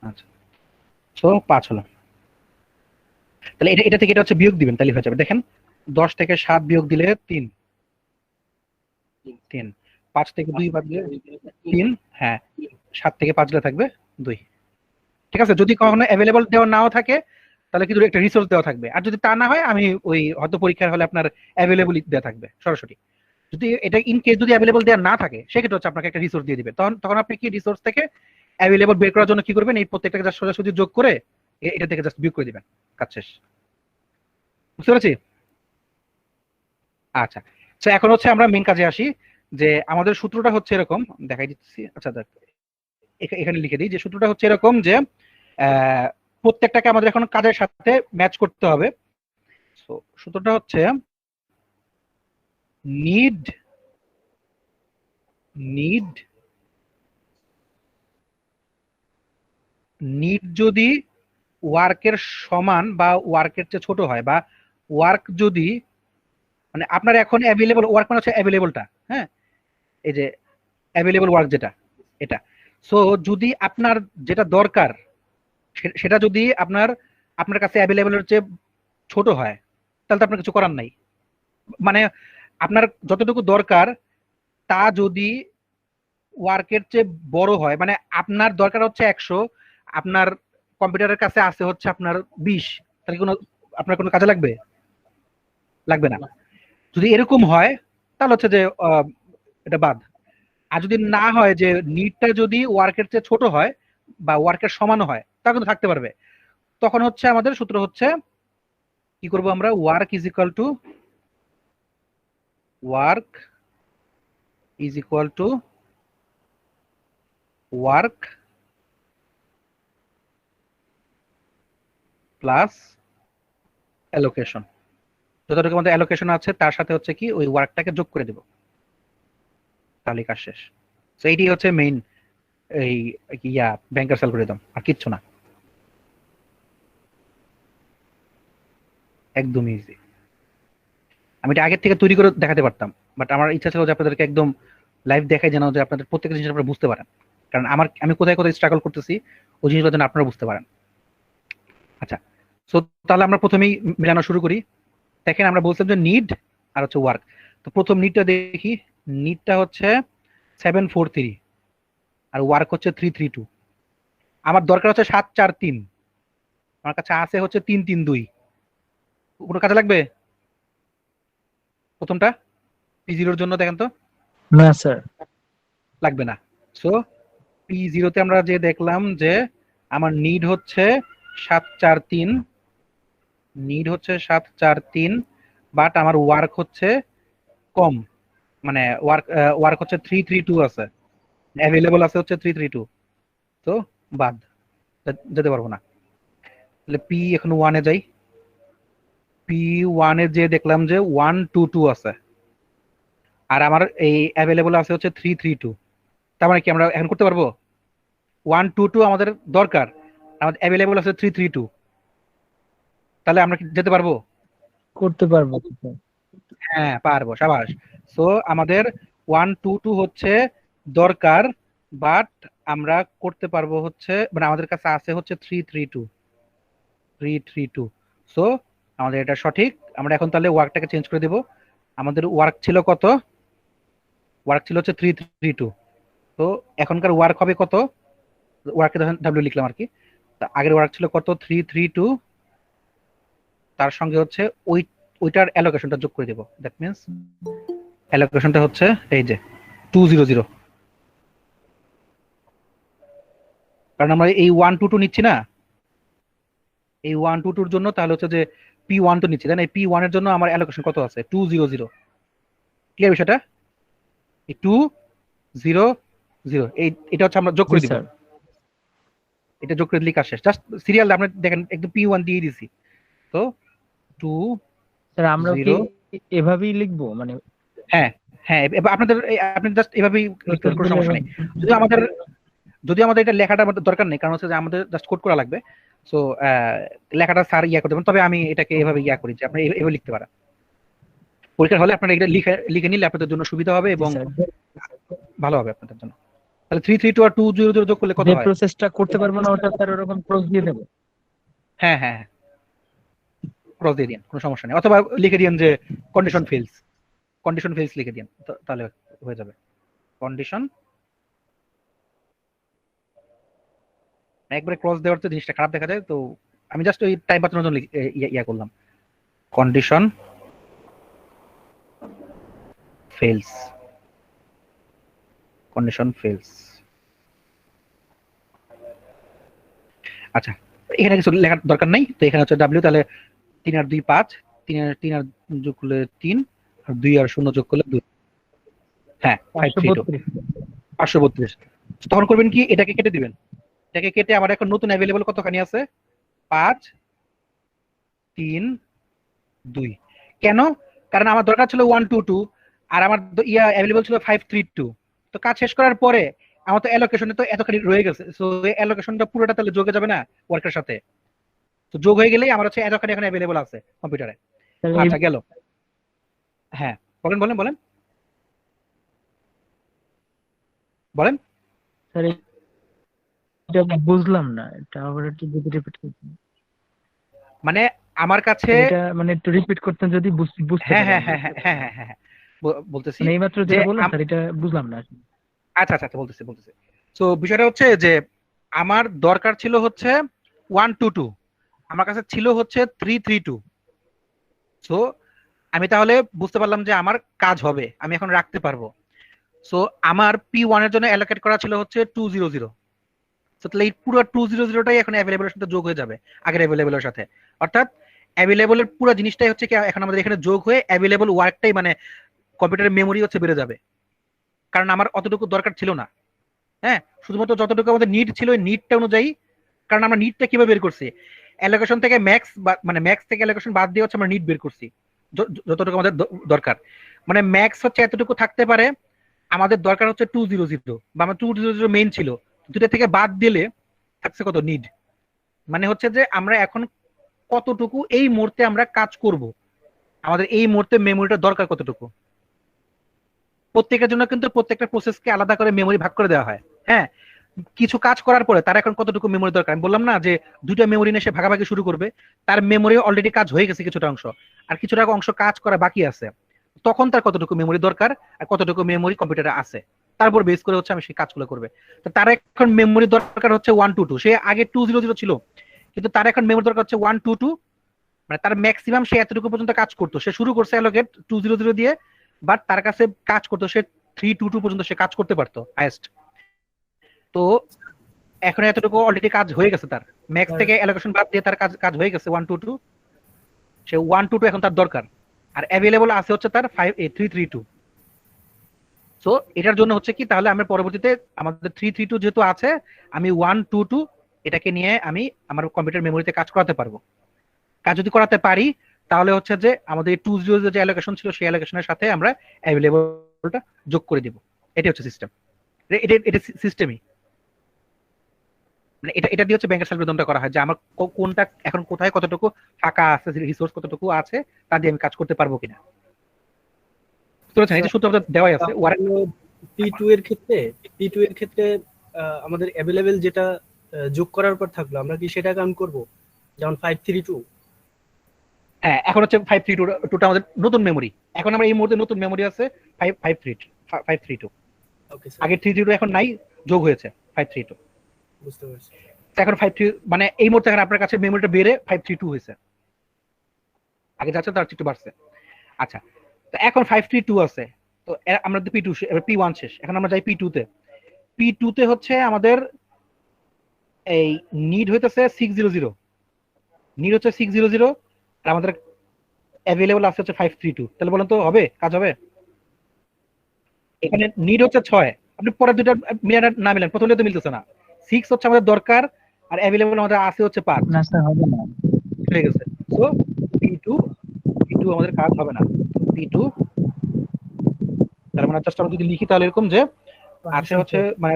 আচ্ছা সো 5 হলো তাহলে এটা এটা থেকে এটা হচ্ছে বিয়োগ দিবেন তাহলে হয়ে যাবে দেখেন 10 থেকে 7 বিয়োগ দিলে 3 3 5 থেকে 2 বাদ দিলে 3 হ্যাঁ 7 থেকে 5 দিলে থাকবে 2 ঠিক আছে যদি কখনো অ্যাভেলেবল দেওয়া নাও থাকে তাহলে কিন্তু একটা রিসোর্স দেওয়া থাকবে আর যদি তা না হয় আমি ওই হয়তো পরীক্ষার হলে আপনার অ্যাভেলেবল দেওয়া থাকবে সরাসরি যদি এটা ইন কেস যদি অ্যাভেলেবল দেওয়া না থাকে সেক্ষেত্রে হচ্ছে আপনাকে একটা রিসোর্স দিয়ে দিবে তখন তখন আপনি কি রিসোর্স থেকে অ্যাভেলেবল বের করার জন্য কি করবেন এই প্রত্যেকটাকে জাস্ট সোজাসুজি যোগ করে এটা থেকে জাস্ট বিয়োগ করে দিবেন কাজ শেষ বুঝতে পেরেছি আচ্ছা তো এখন হচ্ছে আমরা মেন কাজে আসি যে আমাদের সূত্রটা হচ্ছে এরকম দেখাই দিচ্ছি আচ্ছা দেখ এখানে লিখে দিই যে সূত্রটা হচ্ছে এরকম যে প্রত্যেকটাকে আমাদের এখন কাজের সাথে ম্যাচ করতে হবে সো সূত্রটা হচ্ছে নিড নিড নিড যদি ওয়ার্কের সমান বা ওয়ার্কের চেয়ে ছোট হয় বা ওয়ার্ক যদি মানে আপনার এখন অ্যাভেলেবল ওয়ার্ক মানে হচ্ছে অ্যাভেলেবলটা হ্যাঁ এই যে অ্যাভেলেবল ওয়ার্ক যেটা এটা সো যদি আপনার যেটা দরকার সেটা যদি আপনার আপনার কাছে অ্যাভেলেবলের চেয়ে ছোট হয় তাহলে তো আপনার কিছু করার নাই মানে আপনার যতটুকু দরকার তা যদি ওয়ার্কের চেয়ে বড় হয় মানে আপনার দরকার হচ্ছে 100 আপনার কম্পিউটারের কাছে আছে হচ্ছে আপনার 20 তাহলে কোনো আপনার কোনো কাজে লাগবে লাগবে না যদি এরকম হয় তাহলে হচ্ছে যে এটা বাদ আর যদি না হয় যে নিডটা যদি ওয়ার্কের চেয়ে ছোট হয় বা ওয়ার্কের সমান হয় তা কিন্তু থাকতে পারবে তখন হচ্ছে আমাদের সূত্র হচ্ছে কি করব আমরা work is equal to work plus allocation যতটুকু আমাদের অ্যালোকেশন আছে তার সাথে হচ্ছে কি ওই ওয়ার্কটাকে যোগ করে দেব তাহলে কাজ শেষ তো এইটি হচ্ছে মেইন এই ইয়া ব্যাংকার্স অ্যালগরিদম আর কিচ্ছু না একদম ইজি আমি এটা আগের থেকে তৈরি করে দেখাতে পারতাম বাট আমার ইচ্ছা ছিল যে আপনাদেরকে একদম লাইভ দেখাই যেন যে আপনাদের প্রত্যেকটা জিনিস আপনারা বুঝতে পারেন কারণ আমি কোথায় কোথায় স্ট্রাগল করতেছি ওই জিনিসগুলো যেন আপনারা বুঝতে পারেন আচ্ছা সো তাহলে আমরা প্রথমেই মেলানো শুরু করি দেখেন আমরা বলছিলাম যে নিড আর হচ্ছে ওয়ার্ক তো প্রথম নিডটা দেখি নিডটা হচ্ছে 743 আর ওয়ার্ক হচ্ছে 332 আমার দরকার হচ্ছে 743 আমার কাছে আছে হচ্ছে 332 কোনো কাজে লাগবে প্রথমটা P0 এর জন্য দেখেন তো না স্যার লাগবে না সো P0 তে আমরা যে দেখলাম যে আমার নিড হচ্ছে 743 বাট আমার ওয়ার্ক হচ্ছে কম মানে ওয়ার্ক হচ্ছে 332 আছে অ্যাভেলেবল আছে হচ্ছে 332 তো বাদ যেতে পারবো না তাহলে পি এখন 1 এ যাই P1 এ যে দেখলাম যে 122 আছে আর আমার এই অ্যাভেলেবল আছে হচ্ছে 332 তার মানে কি আমরা এখন করতে পারবো 122 আমাদের দরকার আমাদের অ্যাভেলেবল আছে 332 তাহলে আমরা কি যেতে পারবো করতে পারবো স্যার হ্যাঁ পারবো সাবাস সো আমাদের 122 হচ্ছে দরকার বাট আমরা করতে পারবো হচ্ছে মানে আমাদের কাছে আছে হচ্ছে 332 সো আমাদের এটা সঠিক আমরা এখন তাহলে ওয়ার্কটাকে চেঞ্জ করে দেব আমাদের ওয়ার্ক ছিল কত ওয়ার্ক ছিল হচ্ছে 332 তো এখনকার ওয়ার্ক হবে কত ওয়ার্কে ডাব্লিউ লিখলাম আর কি আগের ওয়ার্ক ছিল কত 332 তার সঙ্গে হচ্ছে ওইটার অ্যালোকেশনটা যোগ করে দেব দ্যাট মিন্স অ্যালোকেশনটা হচ্ছে এই যে 200 কারণ আমরা এই 122 নিচ্ছি না এই 122 এর জন্য তাহলে হচ্ছে যে P1 তো নিচ্ছি তাই না এই P1 এর জন্য আমার অ্যালোকেশন কত আছে 200 ক্লিয়ার বিষয়টা এই 200 0 এটা হচ্ছে আমরা যোগ জি করে দিব, স্যার। এটা যোগ করে দিলে কাজ শেষ। জাস্ট সিরিয়াল আমরা দেখেন একদম P1 দিয়ে দিছি, তো 2 স্যার আমরা কি 0। এভাবেই লিখবো মানে হ্যাঁ হ্যাঁ, এবার আপনাদের আপনি জাস্ট এভাবেই লিখতে প্রসেস কোনো গুলো সমস্যা নেই। যদি আমাদের এটা লেখাটা আমাদের দরকার নেই, কারণ হচ্ছে যে আমাদের জাস্ট কোড করা লাগবে। সো লেখাটা স্যার ইয়া করতে পারেন, তবে আমি এটাকে এভাবে ইয়া করি যে আপনি এভাবে লিখতে পারেন। পরীক্ষার হলে আপনারা এটা লিখে লিখে নিলে আপনাদের জন্য সুবিধা হবে জি এবং স্যার, ভালো হবে আপনাদের জন্য। তাহলে 332 আর 200 যোগ করলে কত যে হয়? প্রসেসটা করতে পারবো না ওটা স্যার ওরকম ক্রস দিয়ে দেবো। হ্যাঁ হ্যাঁ হ্যাঁ, ক্রস দিয়ে দিন, কোনো সমস্যা নেই। অথবা লিখে দিন যে কন্ডিশন ফেলস, কন্ডিশন ফেলস লিখে দিন, তাহলে হয়ে যাবে। কন্ডিশন, একবারে ক্রস দেওয়ার তো জিনিসটা খারাপ দেখা যায়, তো আমি জাস্ট ওই টাইপ বাঁচানোর জন্য ইয়া করলাম, কন্ডিশন ফেলস, কন্ডিশন ফেলস। আচ্ছা, এখানে কিছু লেখার দরকার নাই, তো এখানে হচ্ছে ডাব্লিউ, তাহলে 3 আর 2 5, 3 আর যোগ করলে 3, আর 2 আর 0 যোগ করলে 2। হ্যাঁ 532, 532। তখন করবেন কি, এটাকে কেটে দিবেন, এটাকে কেটে আমার এখন নতুন অ্যাভেলেবল কতখানি আছে, 5 3 2। কেন? কারণ আমার দরকার ছিল 122 আর আমার ইয়া অ্যাভেলেবল ছিল 532। তো কাজ শেষ করার পরে আমার তো অ্যালোকেশনে তো এতখানি রয়ে গেছে, সো এই অ্যালোকেশনটা পুরোটা তাহলে যোগে যাবে না ওয়ার্কের সাথে, তো যোগ হয়ে গেলেই আমার হচ্ছে এতখানি এখন অ্যাভেলেবল আছে কম্পিউটারে। আচ্ছা গেল। হ্যাঁ বলেন বলেন বলেন বলেন। স্যার এটা বুঝলাম না, এটা আবার একটু যদি রিপিট করতেন। মানে আমার কাছে, এটা মানে একটু রিপিট করতেন যদি বুঝতে হ্যাঁ পারি হ্যাঁ আমরা। হ্যাঁ হ্যাঁ হ্যাঁ হ্যাঁ হ্যাঁ, বলতেছি মানে এইমাত্র যে যেটা বললাম স্যার এটা বুঝলাম না আসলে। আচ্ছা আচ্ছা বলতেছি বলতেছি। তো বিষয়টা হচ্ছে যে আমার দরকার ছিল হচ্ছে 122, আমার কাছে ছিল হচ্ছে 332। সো আমি তাহলে বুঝতে পারলাম যে আমার কাজ হবে, আমি এখন রাখতে পারবো। সো আমার P1 এর জন্য অ্যালোকেট করা ছিল হচ্ছে 200। সো তাহলে এই পুরো 200টাই এখন অ্যাভেলেবলের সাথে যোগ হয়ে যাবে আগের অ্যাভেলেবলের সাথে। অর্থাৎ অ্যাভেলেবলের পুরো জিনিসটাই হচ্ছে কি এখন আমাদের এখানে যোগ হয়ে অ্যাভেলেবল ওয়ার্কটাই মানে কম্পিউটারের মেমোরি হচ্ছে বেড়ে যাবে, কারণ আমার অতটুকু দরকার ছিল না। হ্যাঁ, শুধুমাত্র যতটুকু আমাদের নিড ছিল ওই নিডটা অনুযায়ী, কারণ আমরা নিডটা কিভাবে বের করছি, অ্যালোকেশন থেকে ম্যাক্স, মানে ম্যাক্স থেকে অ্যালোকেশন বাদ দিয়ে হচ্ছে আমরা নিড বের করছি যতটুকু আমাদের দরকার। মানে ম্যাক্স হচ্ছে এতটুকু থাকতে পারে, আমাদের দরকার হচ্ছে 200, বা আমার 200 মেইন ছিল, দুটা থেকে বাদ দিলে থাকছে কত, নিড। মানে হচ্ছে যে আমরা এখন কতটুকু এই মুহূর্তে আমরা কাজ করব, আমাদের এই মুহূর্তে মেমোরিটা দরকার কতটুকু। প্রত্যেকের জন্য কিন্তু প্রত্যেকটা প্রসেসকে আলাদা করে মেমোরি ভাগ করে দেওয়া হয়। হ্যাঁ, কিছু কাজ করার পরে তার এখন কতটুকু মেমোরি দরকার, আমি বললাম না যে দুইটা মেমোরি নিয়ে সে ভাগাভাগি শুরু করবে, তার মেমোরি অলরেডি কাজ হয়ে গেছে কিছুটা অংশ, আর কিছুটা অংশ কাজ করা বাকি আছে, তখন তার কতটুকু মেমোরি দরকার আর কতটুকু মেমোরি কম্পিউটারে আছে, তারপর বেস করে হচ্ছে আমি সেই কাজগুলো করবে। তো তার এখন মেমোরি দরকার হচ্ছে 122, সে আগে 200 ছিল, কিন্তু তার এখন মেমোরি দরকার হচ্ছে 122। মানে তার ম্যাক্সিমাম সে এতটুকু পর্যন্ত কাজ করতো, সে শুরু করছে অ্যালোকেট 200 দিয়ে, বাট তার কাছে কাজ করতো সে 322 পর্যন্ত সে কাজ করতে পারতো হাইয়েস্ট। তো এখন এতটুকু অলরেডি কাজ হয়ে গেছে, তার ম্যাক্স থেকে অ্যালোকেশন বাদ দিয়ে তার কাজ কাজ হয়ে গেছে 122। সে 122 এখন তার দরকার, আর অ্যাভেলেবল আছে হচ্ছে তার 332। সো এটার জন্য হচ্ছে কি, তাহলে আমরা পরবর্তীতে আমাদের 332 যেহেতু আছে, আমি 122 এটাকে নিয়ে আমি আমার কম্পিউটার মেমোরিতে কাজ করাতে পারবো। কাজ যদি করাতে পারি তাহলে হচ্ছে যে আমাদের 200 যে অ্যালোকেশন ছিল সেই অ্যালোকেশনের সাথে আমরা অ্যাভেলেবলটা যোগ করে দিব। এটাই হচ্ছে সিস্টেম, এটা সিস্টেমই। মানে এটা এটা দিয়ে হচ্ছে ব্যাংকের অ্যালগরিদমটা করা হয় যে আমার কোনটা এখন কোথায় কতটুকু ফাঁকা আছে, রিসোর্স কতটুকু আছে, তা দিয়ে আমি কাজ করতে পারবো কিনা। বুঝতে পারছেন? এই যে সূত্র দেওয়াই আছে। P2 এর ক্ষেত্রে আমাদের অ্যাভেলেবেল যেটা যোগ করার পর থাকলো, আমরা কি সেটা কাউন্ট করব, যেমন 532? হ্যাঁ, এখন হচ্ছে 532টা আমাদের নতুন মেমোরি, এখন আমরা এই মুহূর্তে নতুন মেমোরি আছে 532। ওকে স্যার, আগে 332 এখন নাই, যোগ হয়েছে 532। বুঝতে পারছি। এখন 53 মানে এই মুহূর্তে এখন আপনার কাছে মেমোরিটা বেড়ে 532 হয়েছে, আগে যাচ্ছে তার একটু বাড়ছে। আচ্ছা, তো এখন 532 আছে, তো আমরা P2 এবার P1 শেষ, এখন আমরা যাই P2 তে হচ্ছে আমাদের এই নিড হইতেছে 600, নিড হচ্ছে 600, আর আমাদের অ্যাভেলেবল আছে হচ্ছে 532। তাহলে বলেন তো হবে, কাজ হবে? এখানে নিড হচ্ছে 6, আপনি পরের দুইটা মিলান না মিলান, প্রথমটা তো মিলতেছে না। 6 হচ্ছে আমাদের দরকার, আর অ্যাভেলেবল আমাদের আছে হচ্ছে 5, না স্যার হবে না। হয়ে গেছে। সো P2 P2 আমাদের কাজ হবে না। P2, তার মানে জাস্ট আমরা যদি লিখি তাহলে এরকম যে আছে হচ্ছে মানে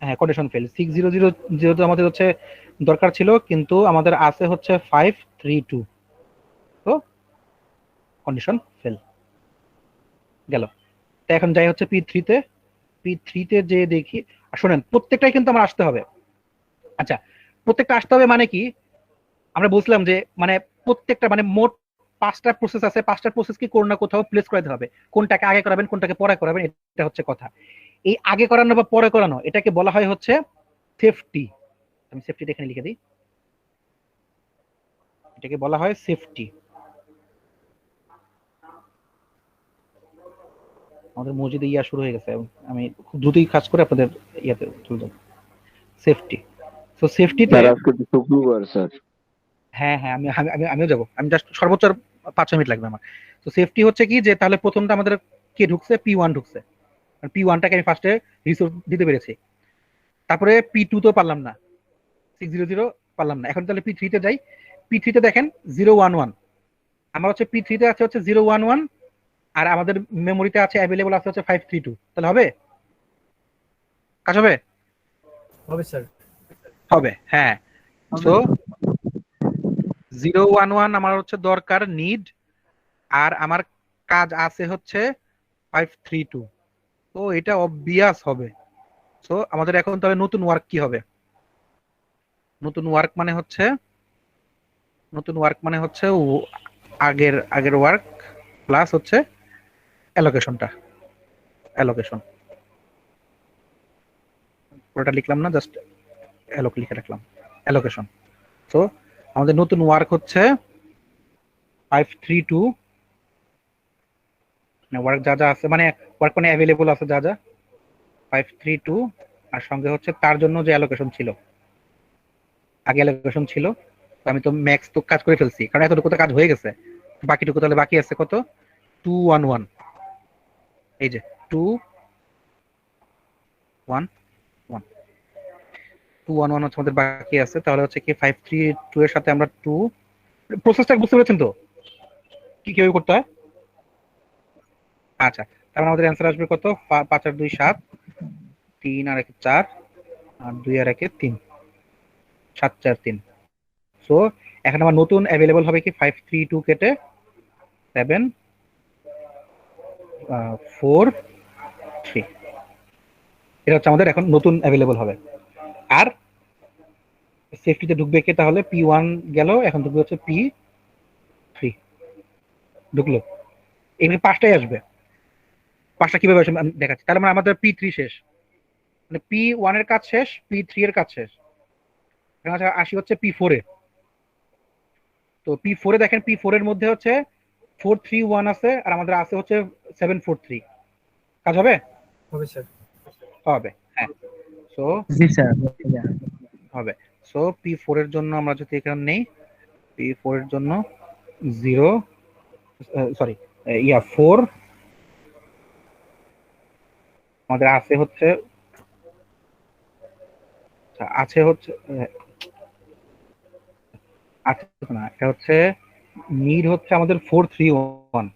হ্যাঁ কন্ডিশন ফেল। 600 যেহেতু আমাদের হচ্ছে দরকার ছিল, কিন্তু আমাদের আছে হচ্ছে 532, তো কন্ডিশন ফেল গেল। তো এখন যাই হচ্ছে P3 তে যে দেখি, শোনেন প্রত্যেকটাই কিন্তু আমার আসতে হবে। আচ্ছা, প্রত্যেকটা আসতে হবে মানে কি, আমরা বুঝলাম যে মানে প্রত্যেকটা মানে মোট 5টা প্রসেস আছে, 5টা প্রসেস কি কোনো না কোথাও প্লেস করাতে হবে। কোনটাকে আগে করাবেন কোনটাকে পরে করাবেন, এটা হচ্ছে কথা। এই আগে করানো বা পরে করানো এটাকে বলা হয় হচ্ছে সেফটি। আমি সেফটি এখানে লিখে দিই, এটাকে বলা হয় সেফটি। আমাদের মসজিদে ইয়া শুরু হয়ে গেছে, আমি খুব দ্রুতই কাজ করে আপনাদের ইয়াতে চলে যাব। সেফটি, তো সেফটিতে স্যার আজকে তো শুক্রবার স্যার। হ্যাঁ হ্যাঁ আমিও যাবো। আমি জাস্ট সর্বোচ্চ 5 মিনিট লাগবে আমার। তো সেফটি হচ্ছে কি যে তাহলে প্রথমটা আমাদের কে ঢুকছে, P1 ঢুকছে। P1টাকে আমি ফার্স্টে রিসোর্স দিতে পেরেছি, তারপরে P2 তো পারলাম না, 600 পারলাম না। এখন তাহলে P3 তে যাই। P3 তে দেখেন 011, আমার হচ্ছে P3 তে আছে হচ্ছে 011, আর আমাদের মেমোরিতে আছে অ্যাভেলেবল আছে হচ্ছে 532। তাহলে হবে, কাজ হবে হবে স্যার। হবে হ্যাঁ। সো 011 আমার হচ্ছে দরকার নিড, আর আমার কাজ আছে হচ্ছে 532, তো এটা অবভিয়াস হবে। সো আমাদের এখন তাহলে নতুন ওয়ার্ক কি হবে? নতুন ওয়ার্ক মানে হচ্ছে আগের আগের ওয়ার্ক প্লাস হচ্ছে অ্যালোকেশন। পুরোটা লিখলাম না, জাস্ট লিখে রাখলাম অ্যালোকেশন। তো আমাদের নতুন ওয়ার্ক হচ্ছে 532, ওয়ার্ক যা যা আছে মানে ওয়ার্ক মানে অ্যাভেলেবল আছে যা যা 532, আর সঙ্গে হচ্ছে তার জন্য যে অ্যালোকেশন ছিল, আগে অ্যালোকেশন ছিল, তো আমি তো ম্যাক্স তো কাজ করে ফেলছি, কারণ এতটুকু তো কাজ হয়ে গেছে। বাকিটুকু তাহলে বাকি আছে কত, 211, এই যে 211 211 হচ্ছে আমাদের বাকি আছে। তাহলে হচ্ছে কি 532 এর সাথে আমরা 2, প্রসেসটা বুঝতে পেরেছেন তো কি কিভাবে করতে হয়? আচ্ছা, তার মানে আমাদের অ্যান্সার আসবে কত, 5 আর 2 7, 3 আর 1 4, আর 2 আর 1 3, 7 4 3। সো এখন আমার নতুন অ্যাভেলেবল হবে কি 532 কেটে 7 4 3, এটা হচ্ছে আমাদের এখন নতুন অ্যাভেলেবল হবে। আর সেফটিতে ঢুকবে কে, তাহলে P1 গেল, এখন ঢুকবে হচ্ছে P3, ঢুকলো। এখানে 5টাই আসবে। 5টা কিভাবে আসবে আমি দেখাচ্ছি। তাহলে মানে আমাদের P3 শেষ, মানে P1 এর কাজ শেষ, P3 এর কাজ শেষ। এখন আসি হচ্ছে P4 এ। তো P4 এ দেখেন, P4 এর মধ্যে হচ্ছে 431 আছে, আর আমাদের আছে হচ্ছে 743। কাজ হবে? হবে স্যার। হবে হ্যাঁ। সো জি স্যার। হবে। সো P4 এর জন্য আমরা যদি এখানে নেই, P4 এর জন্য 0 সরি 4 আমাদের আছে হচ্ছে আছে হচ্ছে আছে না, এটা হচ্ছে নিড হচ্ছে আমাদের 431,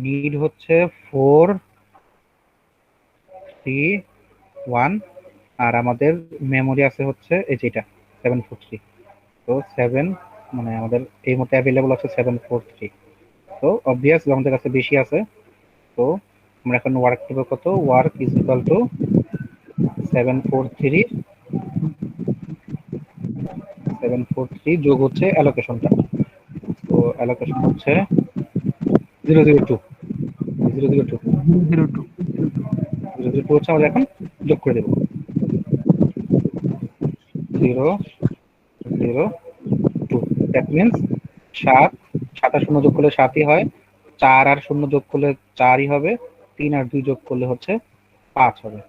নিড হচ্ছে 431, আর আমাদের মেমোরি আছে হচ্ছে এই যেটা 743। তো 7 মানে আমাদের এই মধ্যে অ্যাভেলেবল আছে 743, তো অবভিয়াস আমাদের কাছে বেশি আছে। তো আমরা এখন ওয়ার্ক করবো কত, ওয়ার্ক ইজ ইকুয়াল টু 743 যোগ হচ্ছে অ্যালোকেশনটা। তো অ্যালোকেশন হচ্ছে 002 002 002 002 হচ্ছে আমাদের এখন যোগ করে দেবো 002, দ্যাট মিনস 7 7 আর 0 যোগ করলে 7ই হয়, 4 আর 0 যোগ করলে 4ই হবে, 3 আর 2 যোগ করলে হচ্ছে 5 হবে।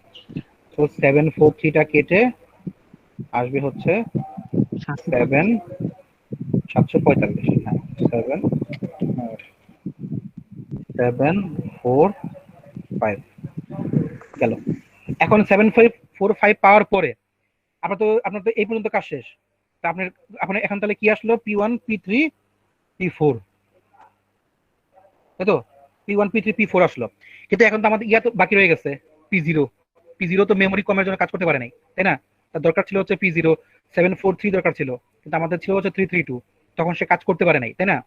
তো 743টা কেটে আসবে হচ্ছে 745, হ্যাঁ 745 গেল। এখন 7545 পাওয়ার পরে আপনার তো এই পর্যন্ত কাজ শেষ। তা আপনার আপনার এখন তাহলে কি আসলো, P1 P3 P4, তাই তো? P1 P3 P4 আসলো, কিন্তু এখন তো আমাদের ইয়া তো বাকি রয়ে গেছে, P0। P0 তো মেমোরি কমের জন্য কাজ করতে পারে নাই, তাই না? তার দরকার ছিল হচ্ছে P0, 743 দরকার ছিল, কিন্তু আমাদের ছিল হচ্ছে 332, তখন সে কাজ করতে পারে নাই, তাই না?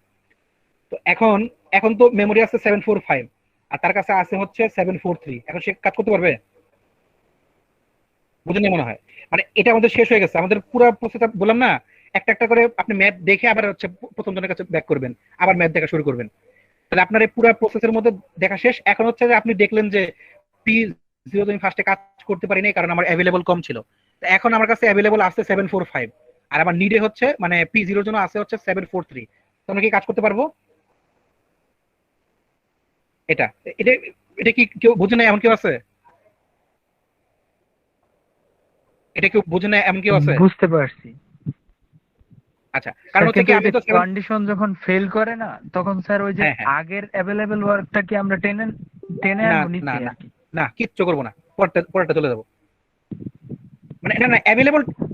তো এখন এখন তো মেমোরি আছে 745, আর তার কাছে আছে হচ্ছে 743, এখন সে কাজ করতে পারবে? বুঝেন মনে হয়, মানে এটা আমাদের শেষ হয়ে গেছে, আমাদের পুরো প্রসেসটা বললাম না, একটা একটা করে আপনি ম্যাথ দেখে আবার হচ্ছে প্রথম জনের কাছে ব্যাক করবেন, আবার ম্যাথ দেখা শুরু করবেন। তাহলে আপনার এই পুরো প্রসেসের মধ্যে দেখা শেষ। এখন হচ্ছে যে আপনি দেখলেন যে P0 আমি ফার্স্টে কাজ করতে পারি নাই কারণ আমার অ্যাভেলেবল কম ছিল। তো এখন আমার কাছে অ্যাভেলেবল আছে 745, আর আমার নিডে হচ্ছে মানে P0 জন্য আছে হচ্ছে 743। তো আমরা কি কাজ করতে পারবো? এটা এটা এটা কি কেউ বোঝে না এমন কেউ আছে? এটা কেউ বোঝে না এমন কেউ আছে? বুঝতে পারছি আচ্ছা, কারণ স্যার, হচ্ছে কিন্তু কি ওই আমি যে তো কন্ডিশন যখন ফেল করে না, তখন স্যার ওই যে হ্যাঁ হ্যাঁ, আগের অ্যাভেলেবেল ওয়ার্কটা কি আমরা টেনে টেনে না আনবো না নিচে না আর কি? না, কিচ্ছু করবো না, পরেরটা চলে যাবো। মানে না না,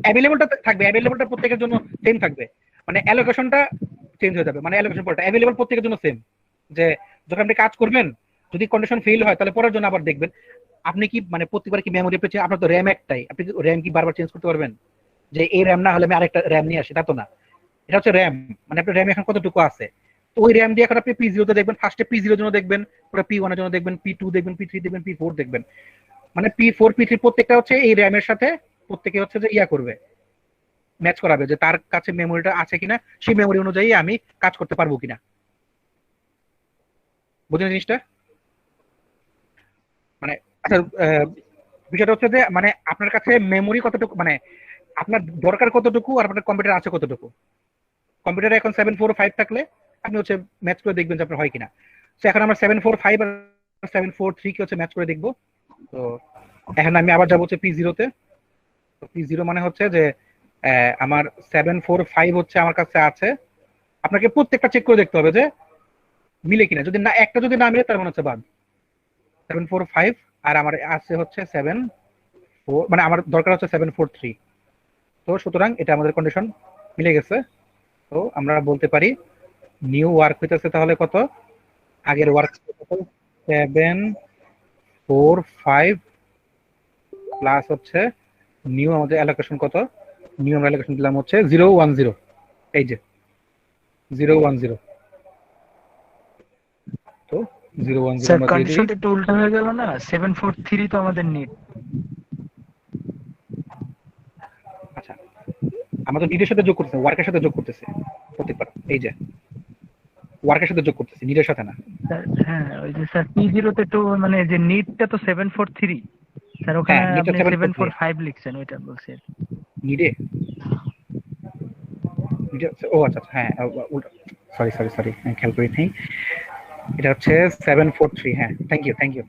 অ্যাভেলেবলটা থাকবে, অ্যাভেলেবলটা প্রত্যেকের জন্য সেম থাকবে, মানে অ্যালোকেশনটা চেঞ্জ হয়ে যাবে, মানে অ্যালোকেশন পড়াটা অ্যাভেলেবল প্রত্যেকের জন্য সেম। যে যখন আপনি কাজ করবেন, যদি কন্ডিশন ফেল হয় তাহলে পরের জন্য আবার দেখবেন। আপনি কি মানে প্রত্যেকবার কি মেমোরি পেয়েছেন? আপনার তো র্যাম একটাই, আপনি র্যাম কি বারবার চেঞ্জ করতে পারবেন? যে এই র্যাম না হলে আমি আরেকটা র্যাম নিয়ে আসি, তা তো না। এটা হচ্ছে র্যাম, মানে আপনার র্যাম এখন কতটুকু আছে, তো ওই র্যাম দিয়ে এখন আপনি P0 তে দেখবেন, ফার্স্টে P0 জন্য দেখবেন, পরে P1 এর জন্য দেখবেন, P2 দেখবেন, P3 দেখবেন, P4 দেখবেন। মানে P4 P3 প্রত্যেকটা হচ্ছে এই র্যামের সাথে প্রত্যেকে হচ্ছে যে ইয়া করবে, ম্যাচ করাবে যে তার কাছে মেমোরিটা আছে কিনা, সেই মেমোরি অনুযায়ী আমি কাজ করতে পারবো কিনা। বুঝলেন জিনিসটা? মানে আচ্ছা, বিষয়টা হচ্ছে যে মানে আপনার কাছে মেমোরি কতটুকু, মানে আপনার দরকার কতটুকু আর আপনার কম্পিউটার আছে কতটুকু। কম্পিউটারে এখন 745 থাকলে আপনি হচ্ছে ম্যাচ করে দেখবেন যে আপনার হয় কিনা। তো এখন আমরা 745 আর 743 কে হচ্ছে ম্যাচ করে দেখবো। তো এখন আমি আবার যাবো হচ্ছে P0 তে। তো P0 মানে হচ্ছে যে আমার 745 হচ্ছে আমার কাছে আছে। আপনাকে প্রত্যেকটা চেক করে দেখতে হবে যে মিলে কিনা, যদি না একটা যদি না মিলে তার মানে হচ্ছে বাদ। 745 আর আমার আছে হচ্ছে 74, মানে আমার দরকার হচ্ছে 743। তো সুতরাং এটা আমাদের কন্ডিশন মিলে গেছে। তো আমরা বলতে পারি নিউ ওয়ার্ক হইতেছে তাহলে কত, আগের ওয়ার্ক কত, 745 প্লাস হচ্ছে নিউ আমাদের অ্যালোকেশন কত, নিউ আমরা অ্যালোকেশন দিলাম হচ্ছে 010, এই যে 010। তো 010 স্যার আমরা দিয়ে দিই। কন্ডিশনটা একটু উল্টো হয়ে গেল না, 743 তো আমাদের নিট। আচ্ছা, আমরা তো নিডের সাথে যোগ করতেছি, ওয়ার্কের সাথে যোগ করতেছি প্রত্যেকবার, এই যে ওয়ার্কের সাথে যোগ করতেছি, নিডের সাথে না। স্যার হ্যাঁ, ওই যে স্যার P0 তে তো মানে যে নিটটা তো 743, স্যার ওখানে হ্যাঁ, নিডটা আপনি 743, 745 লিখছেন, ওইটা বলছি আর কি। নিডে ও আচ্ছা আচ্ছা, হ্যাঁ সরি সরি সরি, খেয়াল করি নাই। এটা হচ্ছে 743, হ্যাঁ থ্যাংক ইউ,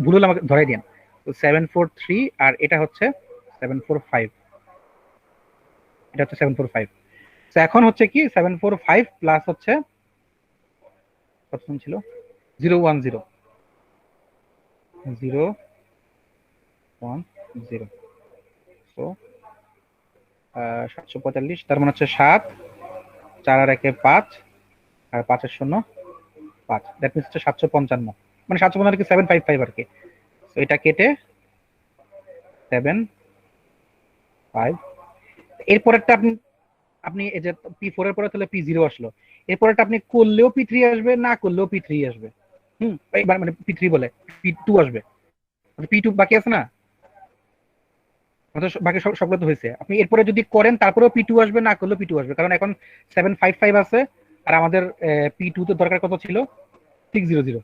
ভুল হলে আমাকে ধরাই দিন। তো 743 আর এটা হচ্ছে 745, এটা হচ্ছে 745। তো এখন হচ্ছে কি 745 প্লাস হচ্ছে কত ছিল, 010, 010। তো 745, তার মানে হচ্ছে 7, 4 আর 1 5, আর 5 এর 0 5, দ্যাট মিনস হচ্ছে 755, মানে 755 কি 755 আর কি। তো এটা কেটে 7 5, এরপরেরটা আপনি আপনি এই যে P4 এর পরে তাহলে P0 আসলো, এরপরেরটা আপনি করলেও P3 আসবে, না করলেও P3 আসবে। মানে P3 বলে P2 আসবে, P2 বাকি আছে না, বাকি সবগুলো তো হয়েছে। আপনি এরপরে যদি করেন তারপরেও P2 আসবে, না করলেও P2 আসবে, কারণ এখন 755 আছে, আর আমাদের P2 তো দরকার কত ছিল, 600,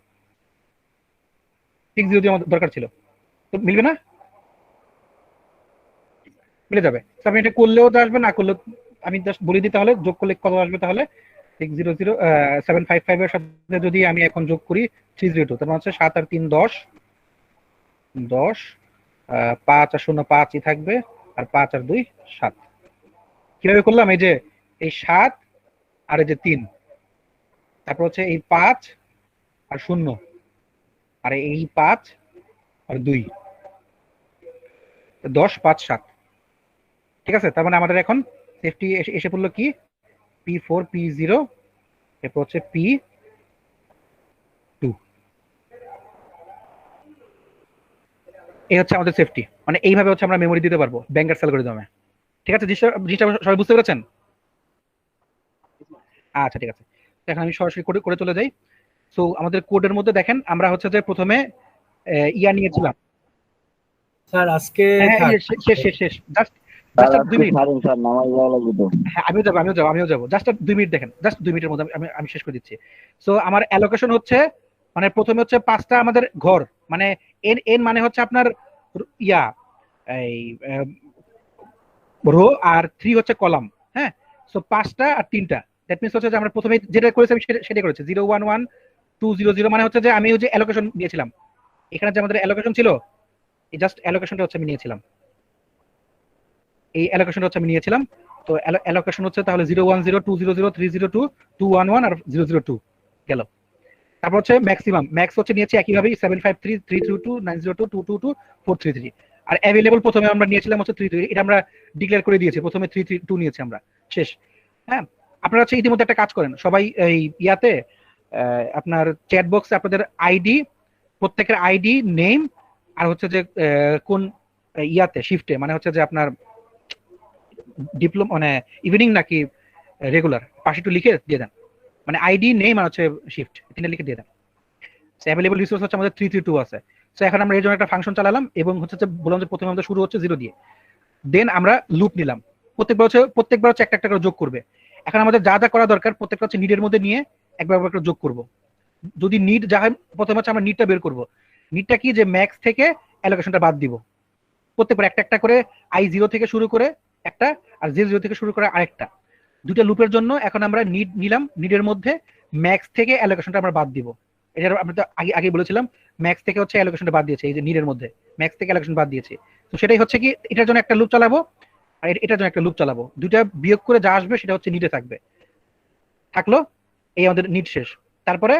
600 আমাদের দরকার ছিল। তো মিলবে না, মিলে যাবে। তো আপনি এটা করলেও তো আসবে, না করলেও, আমি জাস্ট বলে দিই তাহলে যোগ করলে কত আসবে, তাহলে 600, 755 এর সাথে যদি আমি এখন যোগ করি 302, তার মানে হচ্ছে 7 আর 3 10, 10, 5 আর 0 5ই থাকবে, আর 5 আর 2 7। কিভাবে করলাম, এই যে এই 7 আর এই যে 3, তারপর হচ্ছে এই 5 আর 0, আর এই 5 আর 2, 10 5 7। ঠিক আছে, তার মানে আমাদের এখন সেফটি এসে পড়লো কি P4 P0, এরপর হচ্ছে P2। এই হচ্ছে আমাদের সেফটি, মানে এইভাবে হচ্ছে আমরা মেমোরি দিতে পারবো ব্যাংকার্স অ্যালগরিদমে। ঠিক আছে, জিনিসটা সবাই বুঝতে পেরেছেন? আচ্ছা ঠিক আছে, এখন আমি সরাসরি করে করে চলে যাই। সো আমাদের কোডের মধ্যে দেখেন আমরা হচ্ছে যে প্রথমে ইয়া নিয়েছিলাম। স্যার আজকে হ্যাঁ হ্যাঁ, থাক। শেষ শেষ শেষ, জাস্ট স্যার জাস্ট 2 আজকে মিনিট। ছাড়ুন স্যার, নামাজ যাওয়া লাগবে তো। হ্যাঁ আমিও যাবো জাস্ট 2 মিনিট দেখেন, জাস্ট 2 মিনিটের মধ্যে আমি শেষ করে দিচ্ছি। সো আমার অ্যালোকেশন হচ্ছে, মানে প্রথমে হচ্ছে 5টা আমাদের ঘর, মানে এন এন মানে হচ্ছে আপনার ইয়া এই রো, আর 3 হচ্ছে কলাম। হ্যাঁ, সো 5টা আর 3টা, দ্যাট মিন্স হচ্ছে যে আমরা প্রথমে যেটা করেছি আমি সেটা করেছি 0 1 1 2 0 0, মানে হচ্ছে যে আমি ওই যে অ্যালোকেশন দিয়েছিলাম এখানে, যে আমাদের অ্যালোকেশন ছিল, এই জাস্ট অ্যালোকেশনটা হচ্ছে আমি নিয়েছিলাম, এই অ্যালোকেশনটা হচ্ছে আমি নিয়েছিলাম। তো অ্যালোকেশন হচ্ছে তাহলে 0 1 0 2 0 0 3 0 2 2 1 1 আর 0 0 2 গেল। তারপর হচ্ছে ম্যাক্সিমাম, ম্যাক্স হচ্ছে নিয়েছি একইভাবেই 7 5 3 3 2 2 9 0 2 2 2 2 4 3 3। আর অ্যাভেলেবল প্রথমে আমরা নিয়েছিলাম হচ্ছে 3 3, এটা আমরা ডিক্লেয়ার করে দিয়েছি, প্রথমে 3 3 2 নিয়েছি আমরা, শেষ। হ্যাঁ, আপনারা হচ্ছে ইতিমধ্যে একটা কাজ করেন সবাই, এই ইয়াতে আপনার চ্যাট বক্সে আপনাদের আইডি, প্রত্যেকের আইডি নেম, আর হচ্ছে যে কোন ইয়াতে শিফটে, মানে হচ্ছে যে আপনার ডিপ্লোমা মানে ইভিনিং নাকি রেগুলার, পাশে একটু লিখে দিয়ে দেন, মানে আইডি নেম আর হচ্ছে শিফট, তিনটা লিখে দিয়ে দেন। অ্যাভেলেবল রিসোর্স হচ্ছে আমাদের 3 3 2 আছে। সো এখন আমরা এই জন্য একটা ফাংশন চালালাম এবং হচ্ছে যে বললাম যে প্রথমে আমাদের শুরু হচ্ছে 0 দিয়ে, দেন আমরা লুপ নিলাম, প্রত্যেকবার হচ্ছে একটা একটা করে যোগ করবে। এখন আমাদের যা যা করা দরকার প্রত্যেকটা হচ্ছে নিডের মধ্যে নিয়ে একবার একবার করে যোগ করব। যদি নিড যা হয়, প্রথমে হচ্ছে আমরা নিডটা বের করব। নিডটা কি, যে ম্যাক্স থেকে অ্যালোকেশনটা বাদ দিব, প্রত্যেকবার একটা একটা করে I0 থেকে শুরু করে একটা, আর J0 থেকে শুরু করে আরেকটা, দুইটা লুপের জন্য এখন আমরা নিড নিলাম, নিডের মধ্যে ম্যাক্স থেকে অ্যালোকেশনটা আমরা বাদ দিব। এটা আমরা তো আগে আগে বলেছিলাম ম্যাক্স থেকে হচ্ছে অ্যালোকেশনটা বাদ দিয়েছে, এই যে নিডের মধ্যে ম্যাক্স থেকে অ্যালোকেশন বাদ দিয়েছে। তো সেটাই হচ্ছে কি, এটার জন্য একটা লুপ চালাবো আর এটার জন্য একটা লুপ চালাবো, দুইটা বিয়োগ করে যা আসবে সেটা হচ্ছে নিডে থাকবে, থাকলো। এই আমাদের নিড শেষ। তারপরে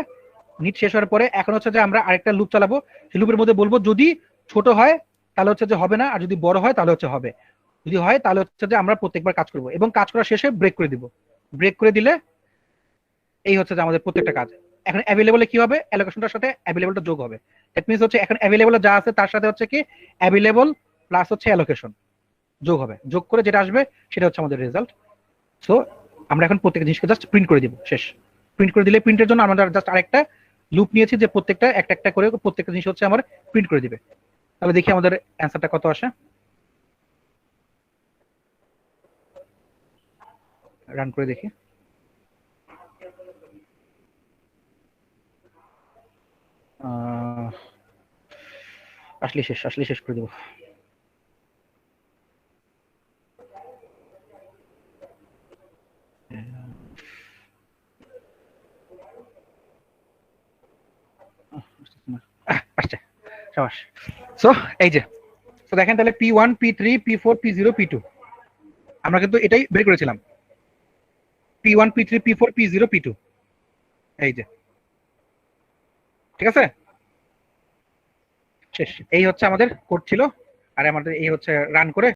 নিড শেষ হওয়ার পরে এখন হচ্ছে যে আমরা আরেকটা লুপ চালাবো, সেই লুপের মধ্যে বলবো যদি ছোট হয় তাহলে হচ্ছে যে হবে না, আর যদি বড় হয় তাহলে হচ্ছে হবে, যদি হয় তাহলে হচ্ছে যে আমরা প্রত্যেকবার কাজ করব এবং কাজ করার শেষে ব্রেক করে দিব। ব্রেক করে দিলে এই হচ্ছে যে আমাদের প্রত্যেকটা কাজ। এখন অ্যাভেলেবলে কি হবে, অ্যালোকেশনটার সাথে অ্যাভেলেবলটা যোগ হবে। দ্যাট মিন্স হচ্ছে এখন অ্যাভেলেবল যা আছে তার সাথে হচ্ছে কি অ্যাভেলেবল প্লাস হচ্ছে অ্যালোকেশন যোগ হবে, যোগ করে যেটা আসবে সেটা হচ্ছে আমাদের রেজাল্ট। সো আমরা এখন প্রত্যেকটা জিনিসকে জাস্ট প্রিন্ট করে দিব, শেষ। প্রিন্ট করে দিলে, প্রিন্টের জন্য আমরা জাস্ট আরেকটা লুপ নিয়েছি যে প্রত্যেকটা একটা একটা করে প্রত্যেকটা জিনিস হচ্ছে আমার প্রিন্ট করে দিবে। তাহলে দেখি আমাদের অ্যান্সারটা কত আসে, রান করে দেখি। আসলে শেষ করে দেবো। আসছে, সাবাস। সো এই যে, তো দেখেন তাহলে P1 P3 P4 P0 P2 আমরা কিন্তু এটাই বের করেছিলাম, P1 P3 P4 P0 P2, এই যে, ঠিক আছে, শেষ। এই হচ্ছে আমাদের কোড ছিল, আর আমাদের এই হচ্ছে রান করে